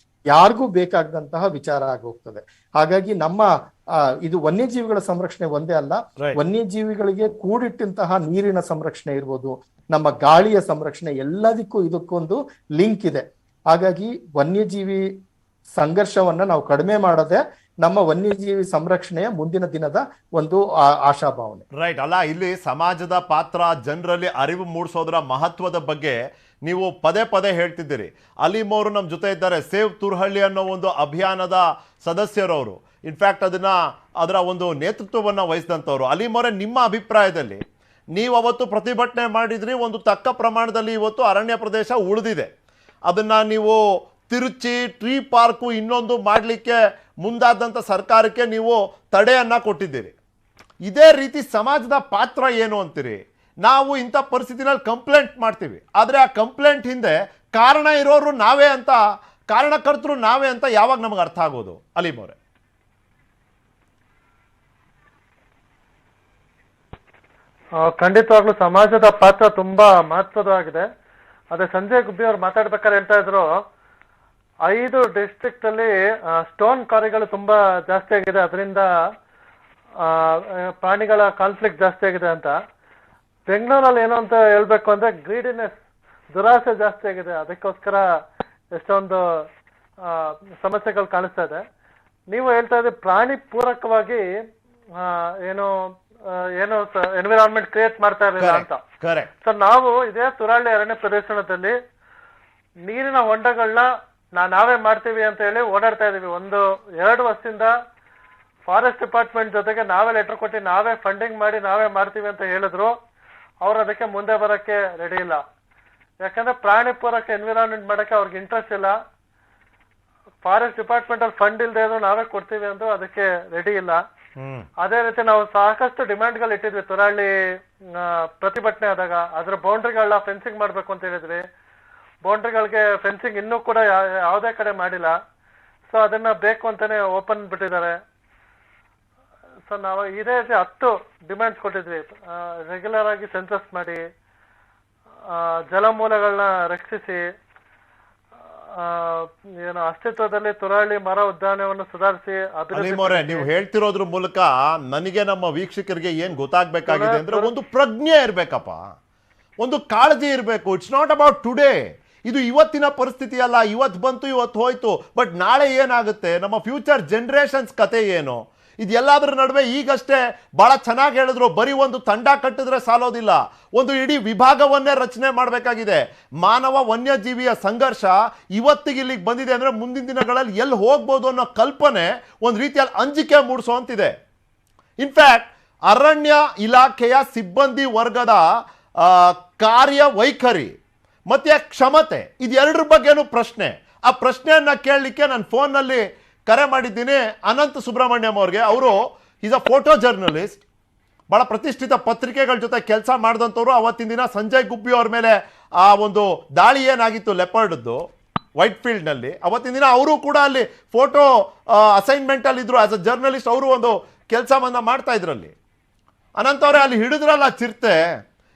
ಯಾರಿಗೂ ಬೇಕಾಗದಂತಹ ವಿಚಾರ ಆಗೋಗ್ತದೆ. ಹಾಗಾಗಿ ನಮ್ಮ ಇದು ವನ್ಯಜೀವಿಗಳ ಸಂರಕ್ಷಣೆ ಒಂದೇ ಅಲ್ಲ, ವನ್ಯಜೀವಿಗಳಿಗೆ ಕೂಡಿಟ್ಟಂತಹ ನೀರಿನ ಸಂರಕ್ಷಣೆ ಇರ್ಬೋದು, ನಮ್ಮ ಗಾಳಿಯ ಸಂರಕ್ಷಣೆ, ಎಲ್ಲದಕ್ಕೂ ಇದಕ್ಕೊಂದು ಲಿಂಕ್ ಇದೆ. ಹಾಗಾಗಿ ವನ್ಯಜೀವಿ ಸಂಘರ್ಷವನ್ನ ನಾವು ಕಡಿಮೆ ಮಾಡೋದೇ ನಮ್ಮ ವನ್ಯಜೀವಿ ಸಂರಕ್ಷಣೆಯ ಮುಂದಿನ ದಿನದ ಒಂದು ಆಶಾಭಾವನೆ. ರೈಟ್. ಅಲ್ಲ, ಇಲ್ಲಿ ಸಮಾಜದ ಪಾತ್ರ, ಜನರಲ್ಲಿ ಅರಿವು ಮೂಡಿಸೋದ್ರ ಮಹತ್ವದ ಬಗ್ಗೆ ನೀವು ಪದೇ ಪದೇ ಹೇಳ್ತಿದ್ದೀರಿ. ಅಲೀಮ್ ಅವರು ನಮ್ಮ ಜೊತೆ ಇದ್ದಾರೆ, ಸೇವ್ ತುರ್ಹಳ್ಳಿ ಅನ್ನೋ ಒಂದು ಅಭಿಯಾನದ ಸದಸ್ಯರವರು. ಇನ್ಫ್ಯಾಕ್ಟ್ ಅದರ ಒಂದು ನೇತೃತ್ವವನ್ನು ವಹಿಸಿದಂಥವ್ರು. ಅಲೀಮ್ ಅವರೇ, ನಿಮ್ಮ ಅಭಿಪ್ರಾಯದಲ್ಲಿ ನೀವು ಅವತ್ತು ಪ್ರತಿಭಟನೆ ಮಾಡಿದ್ರಿ, ಒಂದು ತಕ್ಕ ಪ್ರಮಾಣದಲ್ಲಿ ಇವತ್ತು ಅರಣ್ಯ ಪ್ರದೇಶ ಉಳಿದಿದೆ, ಅದನ್ನು ನೀವು ತಿರುಚಿ ಟ್ರೀ ಪಾರ್ಕು ಇನ್ನೊಂದು ಮಾಡಲಿಕ್ಕೆ ಮುಂದಾದಂಥ ಸರ್ಕಾರಕ್ಕೆ ನೀವು ತಡೆಯನ್ನು ಕೊಟ್ಟಿದ್ದೀರಿ. ಇದೇ ರೀತಿ ಸಮಾಜದ ಪಾತ್ರ ಏನು ಅಂತೀರಿ? ನಾವು ಇಂಥ ಪರಿಸ್ಥಿತಿನಲ್ಲಿ ಕಂಪ್ಲೇಂಟ್ ಮಾಡ್ತೀವಿ, ಆದರೆ ಆ ಕಂಪ್ಲೇಂಟ್ ಹಿಂದೆ ಕಾರಣ ಇರೋರು ನಾವೇ ಅಂತ, ಕಾರಣಕರ್ತರು ನಾವೇ ಅಂತ ಯಾವಾಗ ನಮಗೆ ಅರ್ಥ ಆಗೋದು? ಅಲೀಮ್ ಅವರೇ. ಖಂಡಿತವಾಗ್ಲೂ ಸಮಾಜದ ಪಾತ್ರ ತುಂಬಾ ಮಹತ್ವದಾಗಿದೆ. ಅದೇ ಸಂಜಯ್ ಗುಬ್ಬಿ ಅವ್ರು ಮಾತಾಡ್ಬೇಕಾದ್ರೆ ಹೇಳ್ತಾ ಇದ್ರು, 5 ಡಿಸ್ಟ್ರಿಕ್ಟ್ ಅಲ್ಲಿ ಸ್ಟೋನ್ ಕ್ವಾರಿಗಳು ತುಂಬಾ ಜಾಸ್ತಿ ಆಗಿದೆ, ಅದರಿಂದ ಪ್ರಾಣಿಗಳ ಕಾನ್ಫ್ಲಿಕ್ಟ್ ಜಾಸ್ತಿ ಆಗಿದೆ ಅಂತ. ಬೆಂಗಳೂರಲ್ಲಿ ಏನು ಅಂತ ಹೇಳ್ಬೇಕು ಅಂದ್ರೆ ಗ್ರೀಡಿನೆಸ್, ದುರಾಸೆ ಜಾಸ್ತಿ ಆಗಿದೆ, ಅದಕ್ಕೋಸ್ಕರ ಎಷ್ಟೊಂದು ಸಮಸ್ಯೆಗಳು ಕಾಣಿಸ್ತಾ ಇದೆ. ನೀವು ಹೇಳ್ತಾ ಇದ್ರೆ ಪ್ರಾಣಿ ಪೂರಕವಾಗಿ ಏನು ಎನ್ವಿರಾನ್ಮೆಂಟ್ ಕ್ರಿಯೇಟ್ ಮಾಡ್ತಾ ಇರಲಿಲ್ಲ ಅಂತ. ಸೊ ನಾವು ಇದೇ ತುರಹಳ್ಳಿ ಅರಣ್ಯ ಪ್ರದೇಶದಲ್ಲಿ ನೀರಿನ ಹೊಂಡಗಳನ್ನ ನಾವೇ ಮಾಡ್ತೀವಿ ಅಂತ ಹೇಳಿ ಓಡಾಡ್ತಾ ಇದೀವಿ. 1-2 ವರ್ಷದಿಂದ ಫಾರೆಸ್ಟ್ ಡಿಪಾರ್ಟ್ಮೆಂಟ್ ಜೊತೆಗೆ ನಾವೇ ಲೆಟರ್ ಕೊಟ್ಟು ನಾವೇ ಫಂಡಿಂಗ್ ಮಾಡಿ ನಾವೇ ಮಾಡ್ತೀವಿ ಅಂತ ಹೇಳಿದ್ರು. ಅವ್ರು ಅದಕ್ಕೆ ಮುಂದೆ ಬರೋಕ್ಕೆ ರೆಡಿ ಇಲ್ಲ. ಯಾಕಂದ್ರೆ ಪ್ರಾಣಿ ಪೂರಕ ಎನ್ವಿರಾನ್ಮೆಂಟ್ ಮಾಡಕ್ಕೆ ಅವ್ರಿಗೆ ಇಂಟ್ರೆಸ್ಟ್ ಇಲ್ಲ. ಫಾರೆಸ್ಟ್ ಡಿಪಾರ್ಟ್ಮೆಂಟ್ ಅಲ್ಲಿ ಫಂಡ್ ಇಲ್ಲದೆ ಇದ್ರು ನಾವೇ ಕೊಡ್ತೀವಿ ಅಂದ್ರು ಅದಕ್ಕೆ ರೆಡಿ ಇಲ್ಲ. ಅದೇ ರೀತಿ ನಾವು ಸಾಕಷ್ಟು ಡಿಮ್ಯಾಂಡ್ಗಳು ಇಟ್ಟಿದ್ವಿ ತುರಹಳ್ಳಿ ಪ್ರತಿಭಟನೆ ಆದಾಗ. ಅದ್ರ ಬೌಂಡ್ರಿಗಳನ್ನ ಫೆನ್ಸಿಂಗ್ ಮಾಡ್ಬೇಕು ಅಂತ ಹೇಳಿದ್ವಿ. ಬೌಂಡ್ರಿಗಳಿಗೆ ಫೆನ್ಸಿಂಗ್ ಇನ್ನೂ ಕೂಡ ಯಾವುದೇ ಕಡೆ ಮಾಡಿಲ್ಲ. ಸೊ ಅದನ್ನ ಬೇಕು ಅಂತಾನೆ ಓಪನ್ ಬಿಟ್ಟಿದ್ದಾರೆ. ಸೊ ನಾವು ಇದೇ 10 ಡಿಮ್ಯಾಂಡ್ಸ್ ಕೊಟ್ಟಿದ್ವಿ. ರೆಗ್ಯುಲರ್ ಆಗಿ ಸೆನ್ಸಸ್ ಮಾಡಿ, ಜಲಮೂಲಗಳನ್ನ ರಕ್ಷಿಸಿ, ಏನು ಅಸ್ತಿತ್ವದಲ್ಲಿ ತುರಹಳ್ಳಿ ಮರ ಉದ್ಯಾನವನ್ನು ಸುಧಾರಿಸಿ. ಅಲೀಮ್ ಅವರೇ, ನೀವು ಹೇಳ್ತಿರೋದ್ರ ಮೂಲಕ ನನಗೆ ನಮ್ಮ ವೀಕ್ಷಕರಿಗೆ ಏನ್ ಗೊತ್ತಾಗ್ಬೇಕಾಗಿದೆ ಅಂದ್ರೆ, ಒಂದು ಪ್ರಜ್ಞೆ ಇರ್ಬೇಕಪ್ಪ, ಒಂದು ಕಾಳಜಿ ಇರಬೇಕು. It's not about today. ಇದು ಇವತ್ತಿನ ಪರಿಸ್ಥಿತಿ ಅಲ್ಲ, ಇವತ್ತು ಬಂತು ಇವತ್ತು ಹೋಯ್ತು, ಬಟ್ ನಾಳೆ ಏನಾಗುತ್ತೆ, ನಮ್ಮ ಫ್ಯೂಚರ್ ಜನರೇಷನ್ಸ್ ಕತೆ ಏನು, ಇದೆಲ್ಲದರ ನಡುವೆ ಈಗಷ್ಟೇ ಬಹಳ ಚೆನ್ನಾಗಿ ಹೇಳಿದ್ರು, ಬರೀ ಒಂದು ತಂಡ ಕಟ್ಟಿದ್ರೆ ಸಾಲೋದಿಲ್ಲ, ಒಂದು ಇಡೀ ವಿಭಾಗವನ್ನೇ ರಚನೆ ಮಾಡಬೇಕಾಗಿದೆ. ಮಾನವ ವನ್ಯಜೀವಿಯ ಸಂಘರ್ಷ ಇವತ್ತಿಗೆ ಇಲ್ಲಿಗೆ ಬಂದಿದೆ ಅಂದ್ರೆ ಮುಂದಿನ ದಿನಗಳಲ್ಲಿ ಎಲ್ಲಿ ಹೋಗ್ಬೋದು ಅನ್ನೋ ಕಲ್ಪನೆ ಒಂದು ರೀತಿಯಲ್ಲಿ ಅಂಜಿಕೆ ಮೂಡಿಸುವಂತಿದೆ. ಇನ್ಫ್ಯಾಕ್ಟ್ ಅರಣ್ಯ ಇಲಾಖೆಯ ಸಿಬ್ಬಂದಿ ವರ್ಗದ ಕಾರ್ಯವೈಖರಿ ಮತ್ತೆ ಕ್ಷಮತೆ, ಇದೆರಡರ ಬಗ್ಗೆನೂ ಪ್ರಶ್ನೆ. ಆ ಪ್ರಶ್ನೆಯನ್ನ ಕೇಳಲಿಕ್ಕೆ ನಾನು ಫೋನ್ನಲ್ಲಿ ಕರೆ ಮಾಡಿದ್ದೀನಿ ಅನಂತ ಸುಬ್ರಹ್ಮಣ್ಯಂ ಅವ್ರಿಗೆ. ಅವರು ಈಸ್ ಅ ಫೋಟೋ ಜರ್ನಲಿಸ್ಟ್, ಭಾಳ ಪ್ರತಿಷ್ಠಿತ ಪತ್ರಿಕೆಗಳ ಜೊತೆ ಕೆಲಸ ಮಾಡಿದಂಥವ್ರು. ಅವತ್ತಿನ ದಿನ ಸಂಜಯ್ ಗುಬ್ಬಿ ಅವ್ರ ಮೇಲೆ ಆ ಒಂದು ದಾಳಿ ಏನಾಗಿತ್ತು ಲೆಪರ್ಡ್ದು ವೈಟ್ ಫೀಲ್ಡ್ನಲ್ಲಿ, ಅವತ್ತಿನ ದಿನ ಅವರು ಕೂಡ ಅಲ್ಲಿ ಫೋಟೋ ಅಸೈನ್ಮೆಂಟಲ್ಲಿ ಇದ್ರು. ಆಸ್ ಅ ಜರ್ನಲಿಸ್ಟ್ ಅವರು ಒಂದು ಕೆಲಸವನ್ನ ಮಾಡ್ತಾ ಇದ್ರಲ್ಲಿ. ಅನಂತವ್ರೆ, ಅಲ್ಲಿ ಹಿಡಿದ್ರಲ್ಲ ಚಿರತೆ,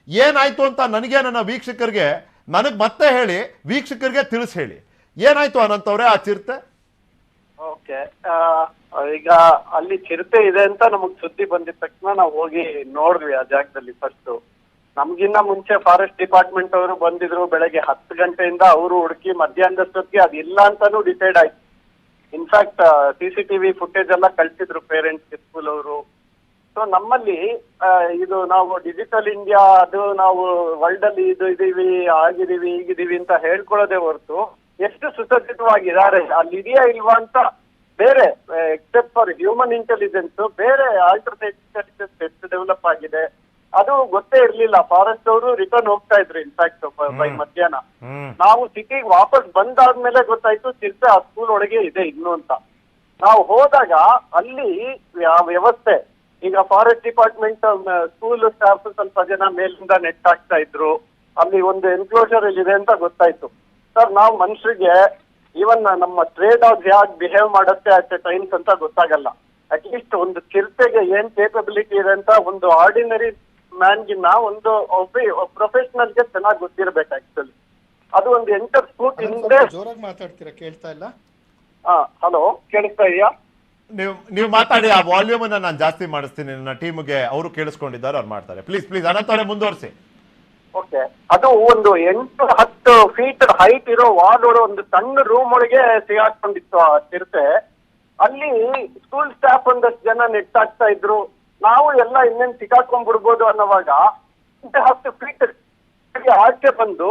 ಏನಾಯ್ತು ಅಂತ ನನಗೆ, ನನ್ನ ವೀಕ್ಷಕರಿಗೆ, ನನಗೆ ಮತ್ತೆ ಹೇಳಿ, ವೀಕ್ಷಕರಿಗೆ ತಿಳಿಸಿ ಹೇಳಿ, ಏನಾಯ್ತು ಅನಂತವ್ರೆ ಆ ಚಿರತೆ? ಓಕೆ, ಈಗ ಅಲ್ಲಿ ಚಿರತೆ ಇದೆ ಅಂತ ನಮಗ್ ಸುದ್ದಿ ಬಂದಿದ ತಕ್ಷಣ ನಾವು ಹೋಗಿ ನೋಡಿದ್ವಿ ಆ ಜಾಗದಲ್ಲಿ. ಫಸ್ಟ್ ನಮ್ಗಿನ್ನ ಮುಂಚೆ ಫಾರೆಸ್ಟ್ ಡಿಪಾರ್ಟ್ಮೆಂಟ್ ಅವರು ಬಂದಿದ್ರು. ಬೆಳಗ್ಗೆ 10 ಗಂಟೆಯಿಂದ ಅವರು ಹುಡುಕಿ ಮಧ್ಯಾಹ್ನದಷ್ಟೊತ್ತಿಗೆ ಅದಿಲ್ಲ ಅಂತಾನು ಡಿಸೈಡ್ ಆಯ್ತು. ಇನ್ಫ್ಯಾಕ್ಟ್ CCTV ಫುಟೇಜ್ ಎಲ್ಲ ಕಳ್ಸಿದ್ರು ಪೇರೆಂಟ್ಸ್ಗೆ ಸ್ಕೂಲ್ ಅವರು. ಸೊ ನಮ್ಮಲ್ಲಿ ಇದು ನಾವು ಡಿಜಿಟಲ್ ಇಂಡಿಯಾ ಅದು ನಾವು ವರ್ಲ್ಡ್ ಅಲ್ಲಿ ಇದು ಇದೀವಿ ಆಗಿದೀವಿ ಈಗಿದೀವಿ ಅಂತ ಹೇಳ್ಕೊಳ್ಳೋದೇ ಹೊರತು ಎಷ್ಟು ಸುಸಜ್ಜಿತವಾಗಿದ್ದಾರೆ ಅಲ್ಲಿ ಇದೆಯಾ ಇಲ್ವಾ ಅಂತ ಬೇರೆ ಎಕ್ಸೆಪ್ಟ್ ಫಾರ್ ಹ್ಯೂಮನ್ ಇಂಟೆಲಿಜೆನ್ಸ್ ಬೇರೆ ಆಲ್ಟರ್ನೇಟ್ ಇಂಟೆಲಿಜೆನ್ಸ್ ಎಷ್ಟು ಡೆವಲಪ್ ಆಗಿದೆ ಅದು ಗೊತ್ತೇ ಇರ್ಲಿಲ್ಲ. ಫಾರೆಸ್ಟ್ ಅವರು ರಿಟರ್ನ್ ಹೋಗ್ತಾ ಇದ್ರು ಇನ್ಫ್ಯಾಕ್ಟ್ ಬೈ ಮಧ್ಯಾಹ್ನ. ನಾವು ಸಿಟಿಗೆ ವಾಪಸ್ ಬಂದಾದ್ಮೇಲೆ ಗೊತ್ತಾಯ್ತು ಚಿರತೆ ಆ ಸ್ಕೂಲ್ ಒಳಗೆ ಇದೆ ಇನ್ನು ಅಂತ. ನಾವು ಹೋದಾಗ ಅಲ್ಲಿ ವ್ಯವಸ್ಥೆ ಈಗ ಫಾರೆಸ್ಟ್ ಡಿಪಾರ್ಟ್ಮೆಂಟ್ ಸ್ಕೂಲ್ ಸ್ಟಾಫ್ ಸ್ವಲ್ಪ ಜನ ಮೇಲಿಂದ ನೆಟ್ ಹಾಕ್ತಾ ಇದ್ರು. ಅಲ್ಲಿ ಒಂದು ಎನ್ಕ್ಲೋಜರ್ ಇದೆ ಅಂತ ಗೊತ್ತಾಯ್ತು. ಸರ್ ನಾವು ಮನುಷ್ಯರಿಗೆ ಈವನ್ ನಮ್ಮ ಸ್ಟ್ರೇ ಡಾಗ್ ಹೇಗೆ ಬಿಹೇವ್ ಮಾಡುತ್ತೆ ಅಟ್ ಟೈಮ್ಸ್ ಅಂತ ಗೊತ್ತಾಗಲ್ಲ. ಅಟ್ಲೀಸ್ಟ್ ಒಂದು ಚಿರತೆಗೆ ಏನ್ ಕೇಪಬಿಲಿಟಿ ಇದೆ ಅಂತ ಒಂದು ಆರ್ಡಿನರಿ ಮ್ಯಾನ್ಗಿನ್ನ ಒಂದು ಪ್ರೊಫೆಷನಲ್ಗೆ ಚೆನ್ನಾಗಿ ಗೊತ್ತಿರ್ಬೇಕು ಆಕ್ಚುಲಿ. ಅದು ಒಂದು ಎಂಟರ್ ಫೂಟ್ ಹಿಂದೆ. ಜೋರಾಗಿ ಮಾತಾಡ್ತೀರಾ, ಕೇಳ್ತಾ ಇಲ್ಲ. ಹಲೋ, ಕೇಳಿಸ್ತಾ ಇದೆಯಾ? ನೀವು ಮಾತಾಡಿ, ಆ ವಾಲ್ಯೂಮ್ ಅನ್ನ ನಾನು ಜಾಸ್ತಿ ಮಾಡಿಸ್ತೀನಿ. ನನ್ನ ಟೀಮ್ಗೆ ಅವರು ಕೇಳಿಸ್ಕೊಂಡಿದ್ದಾರೆ, ಅವ್ರು ಮಾಡ್ತಾರೆ. ಪ್ಲೀಸ್ ಅನಂತ್ ಅವರೇ ಮುಂದುವರಿಸಿ. ಓಕೆ, ಅದು ಒಂದು 8-10 ಫೀಟ್ ಹೈಟ್ ಇರೋ ವಾಲ್ ಒಂದು ಸಣ್ಣ ರೂಮ್ ಒಳಗೆ ಸಿಗಾಕೊಂಡಿತ್ತು ಆ ಚಿರತೆ. ಅಲ್ಲಿ ಸ್ಕೂಲ್ ಸ್ಟಾಫ್ ಒಂದಷ್ಟು ಜನ ನೆಟ್ ಹಾಕ್ತಾ ಇದ್ರು. ನಾವು ಎಲ್ಲ ಇನ್ನೇನ್ ಸಿಗಾಕೊಂಡ್ಬಿಡ್ಬೋದು ಅನ್ನೋವಾಗ 10 ಫೀಟ್ ಆಚೆ ಬಂದು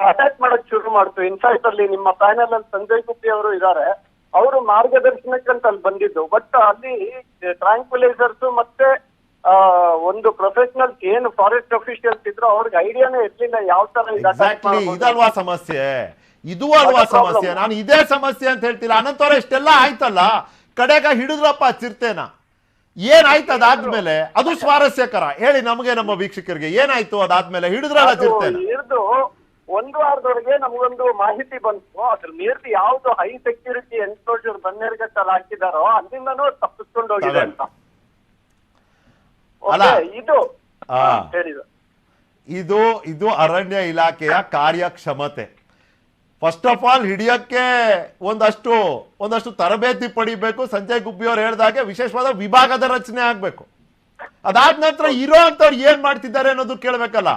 ಅಟ್ಯಾಕ್ ಮಾಡಕ್ ಶುರು ಮಾಡ್ತು. ಇನ್ಫ್ಯಾಕ್ಟ್ ಅಲ್ಲಿ ನಿಮ್ಮ ಪ್ಯಾನೆಲ್ ಅಲ್ಲಿ ಸಂಜಯ್ ಗುಬ್ಬಿ ಅವರು ಇದ್ದಾರೆ, ಅವರು ಮಾರ್ಗದರ್ಶನಕ್ಕಂತ ಅಲ್ಲಿ ಬಂದಿದ್ದು. ಬಟ್ ಅಲ್ಲಿ ಟ್ರಾಂಕ್ಯುಲೈಸರ್ಸ್ ಮತ್ತೆ ಒಂದು ಪ್ರೊಫೆಷನಲ್ಸ್ ಏನು ಫಾರೆಸ್ಟ್ ಅಫಿಷಿಯಲ್ಸ್ ಇದ್ರು ಅವ್ರಿಗೆ ಐಡಿಯಾನೇ ಇರ್ಲಿಲ್ಲ ಯಾವ ತರ ಇದಲ್ವಾ ಸಮಸ್ಯೆ, ಇದು ಅಲ್ವಾ ಸಮಸ್ಯೆ. ನಾನು ಇದೇ ಸಮಸ್ಯೆ ಅಂತ ಹೇಳ್ತಿಲ್ಲ. ಅನಂತವ್ರೆ ಇಷ್ಟೆಲ್ಲ ಆಯ್ತಲ್ಲ, ಕಡೆಗ ಹಿಡಿದ್ರಪ್ಪ ಚಿರತೆನ, ಏನಾಯ್ತು ಅದಾದ್ಮೇಲೆ? ಅದು ಸ್ವಾರಸ್ಯಕರ. ಹೇಳಿ ನಮಗೆ, ನಮ್ಮ ವೀಕ್ಷಕರಿಗೆ ಏನಾಯ್ತು ಅದಾದ್ಮೇಲೆ? ಹಿಡಿದ್ರಲ್ಲ ಚಿರತೆನ. ಹಿಡಿದು 1 ವಾರದವರೆಗೆ ನಮಗೊಂದು ಮಾಹಿತಿ ಬಂತು. ಅದ್ರ ಮೀರ್ತಿ ಯಾವ್ದು ಹೈ ಸೆಕ್ಯೂರಿಟಿ ಎನ್ಕ್ಲೋಜರ್ ಬನ್ನೇರ್ಘಟ್ಟಲ್ಲಿ ಹಾಕಿದಾರೋ ಅಲ್ಲಿಂದನೂ ತಪ್ಪಿಸ್ಕೊಂಡು ಹೋಗಿದೆ ಅಂತ. ಇದು ಅರಣ್ಯ ಇಲಾಖೆಯ ಕಾರ್ಯಕ್ಷಮತೆ. ಫಸ್ಟ್ ಆಫ್ ಆಲ್ ಹಿಡಿಯಕ್ಕೆ ಒಂದಷ್ಟು ತರಬೇತಿ ಪಡಿಬೇಕು. ಸಂಜಯ್ ಗುಬ್ಬಿ ಅವರು ಹೇಳಿದಾಗೆ ವಿಶೇಷವಾದ ವಿಭಾಗದ ರಚನೆ ಆಗ್ಬೇಕು. ಅದಾದ ನಂತರ ಇರೋ ಅಂತವ್ರು ಏನ್ ಮಾಡ್ತಿದ್ದಾರೆ ಅನ್ನೋದು ಕೇಳ್ಬೇಕಲ್ಲ.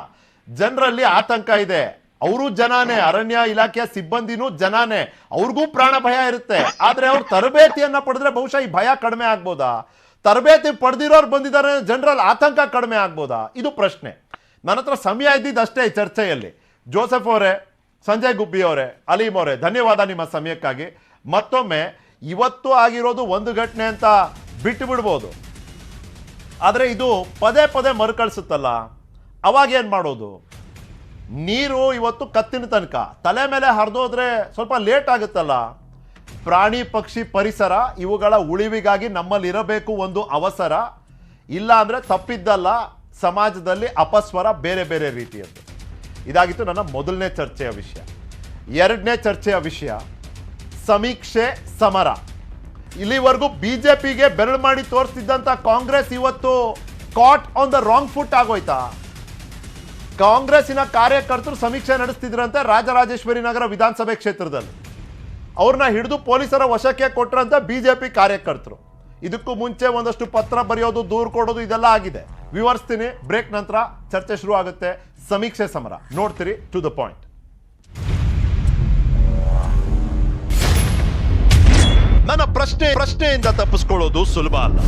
ಜನರಲ್ಲಿ ಆತಂಕ ಇದೆ, ಅವರು ಜನಾನೇ, ಅರಣ್ಯ ಇಲಾಖೆಯ ಸಿಬ್ಬಂದಿನೂ ಜನಾನೇ, ಅವ್ರಿಗೂ ಪ್ರಾಣ ಭಯ ಇರುತ್ತೆ. ಆದ್ರೆ ಅವ್ರು ತರಬೇತಿಯನ್ನ ಪಡೆದ್ರೆ ಬಹುಶಃ ಈ ಭಯ ಕಡಿಮೆ ಆಗ್ಬೋದಾ? ತರಬೇತಿ ಪಡೆದಿರೋರು ಬಂದಿದ್ದಾರೆ, ಜನರಲ್ಲಿ ಆತಂಕ ಕಡಿಮೆ ಆಗ್ಬೋದಾ? ಇದು ಪ್ರಶ್ನೆ. ನನ್ನ ಹತ್ರ ಸಮಯ ಇದ್ದಿದ್ದು ಅಷ್ಟೇ ಈ ಚರ್ಚೆಯಲ್ಲಿ. ಜೋಸೆಫ್ ಅವರೇ, ಸಂಜಯ್ ಗುಬ್ಬಿ ಅವರೇ, ಅಲೀಮ್ ಅವರೇ, ಧನ್ಯವಾದ ನಿಮ್ಮ ಸಮಯಕ್ಕಾಗಿ. ಮತ್ತೊಮ್ಮೆ ಇವತ್ತು ಆಗಿರೋದು ಒಂದು ಘಟನೆ ಅಂತ ಬಿಟ್ಟು ಬಿಡ್ಬೋದು, ಆದರೆ ಇದು ಪದೇ ಪದೇ ಮರುಕಳಿಸುತ್ತಲ್ಲ, ಅವಾಗ ಏನು ಮಾಡೋದು? ನೀರು ಇವತ್ತು ಕತ್ತಿನ ತನಕ ತಲೆ ಮೇಲೆ ಹರಿದೋದ್ರೆ ಸ್ವಲ್ಪ ಲೇಟ್ ಆಗುತ್ತಲ್ಲ. ಪ್ರಾಣಿ ಪಕ್ಷಿ ಪರಿಸರ ಇವುಗಳ ಉಳಿವಿಗಾಗಿ ನಮ್ಮಲ್ಲಿ ಇರಬೇಕು ಒಂದು ಅವಸರ. ಇಲ್ಲ ಅಂದರೆ ತಪ್ಪಿದ್ದಲ್ಲ, ಸಮಾಜದಲ್ಲಿ ಅಪಸ್ವರ ಬೇರೆ ಬೇರೆ ರೀತಿಯದ್ದು. ಇದಾಗಿತ್ತು ನನ್ನ ಮೊದಲನೇ ಚರ್ಚೆಯ ವಿಷಯ. ಎರಡನೇ ಚರ್ಚೆಯ ವಿಷಯ ಸಮೀಕ್ಷೆ ಸಮರ. ಇಲ್ಲಿವರೆಗೂ ಬಿಜೆಪಿಗೆ ಬೆರಳು ಮಾಡಿ ತೋರಿಸ್ತಿದ್ದಂಥ ಕಾಂಗ್ರೆಸ್ ಇವತ್ತು ಕಾಟ್ ಆನ್ ದ ರಾಂಗ್ ಫುಟ್ ಆಗೋಯ್ತಾ? ಕಾಂಗ್ರೆಸ್ಸಿನ ಕಾರ್ಯಕರ್ತರು ಸಮೀಕ್ಷೆ ನಡೆಸ್ತಿದ್ರಂತೆ ರಾಜರಾಜೇಶ್ವರಿ ನಗರ ವಿಧಾನಸಭೆ ಕ್ಷೇತ್ರದಲ್ಲಿ. ಅವ್ರನ್ನ ಹಿಡಿದು ಪೊಲೀಸರ ವಶಕ್ಕೆ ಕೊಟ್ಟರಂತ ಬಿಜೆಪಿ ಕಾರ್ಯಕರ್ತರು. ಇದಕ್ಕೂ ಮುಂಚೆ ಒಂದಷ್ಟು ಪತ್ರ ಬರೆಯೋದು, ದೂರು ಕೊಡೋದು, ಇದೆಲ್ಲ ಆಗಿದೆ. ವಿವರಿಸ್ತೀನಿ. ಬ್ರೇಕ್ ನಂತರ ಚರ್ಚೆ ಶುರು ಆಗುತ್ತೆ. ಸಮೀಕ್ಷೆ ಸಮರ ನೋಡ್ತೀರಿ. To the point. ನನ್ನ ಪ್ರಶ್ನೆಯಿಂದ ತಪ್ಪಿಸ್ಕೊಳ್ಳೋದು ಸುಲಭ ಅಲ್ಲ.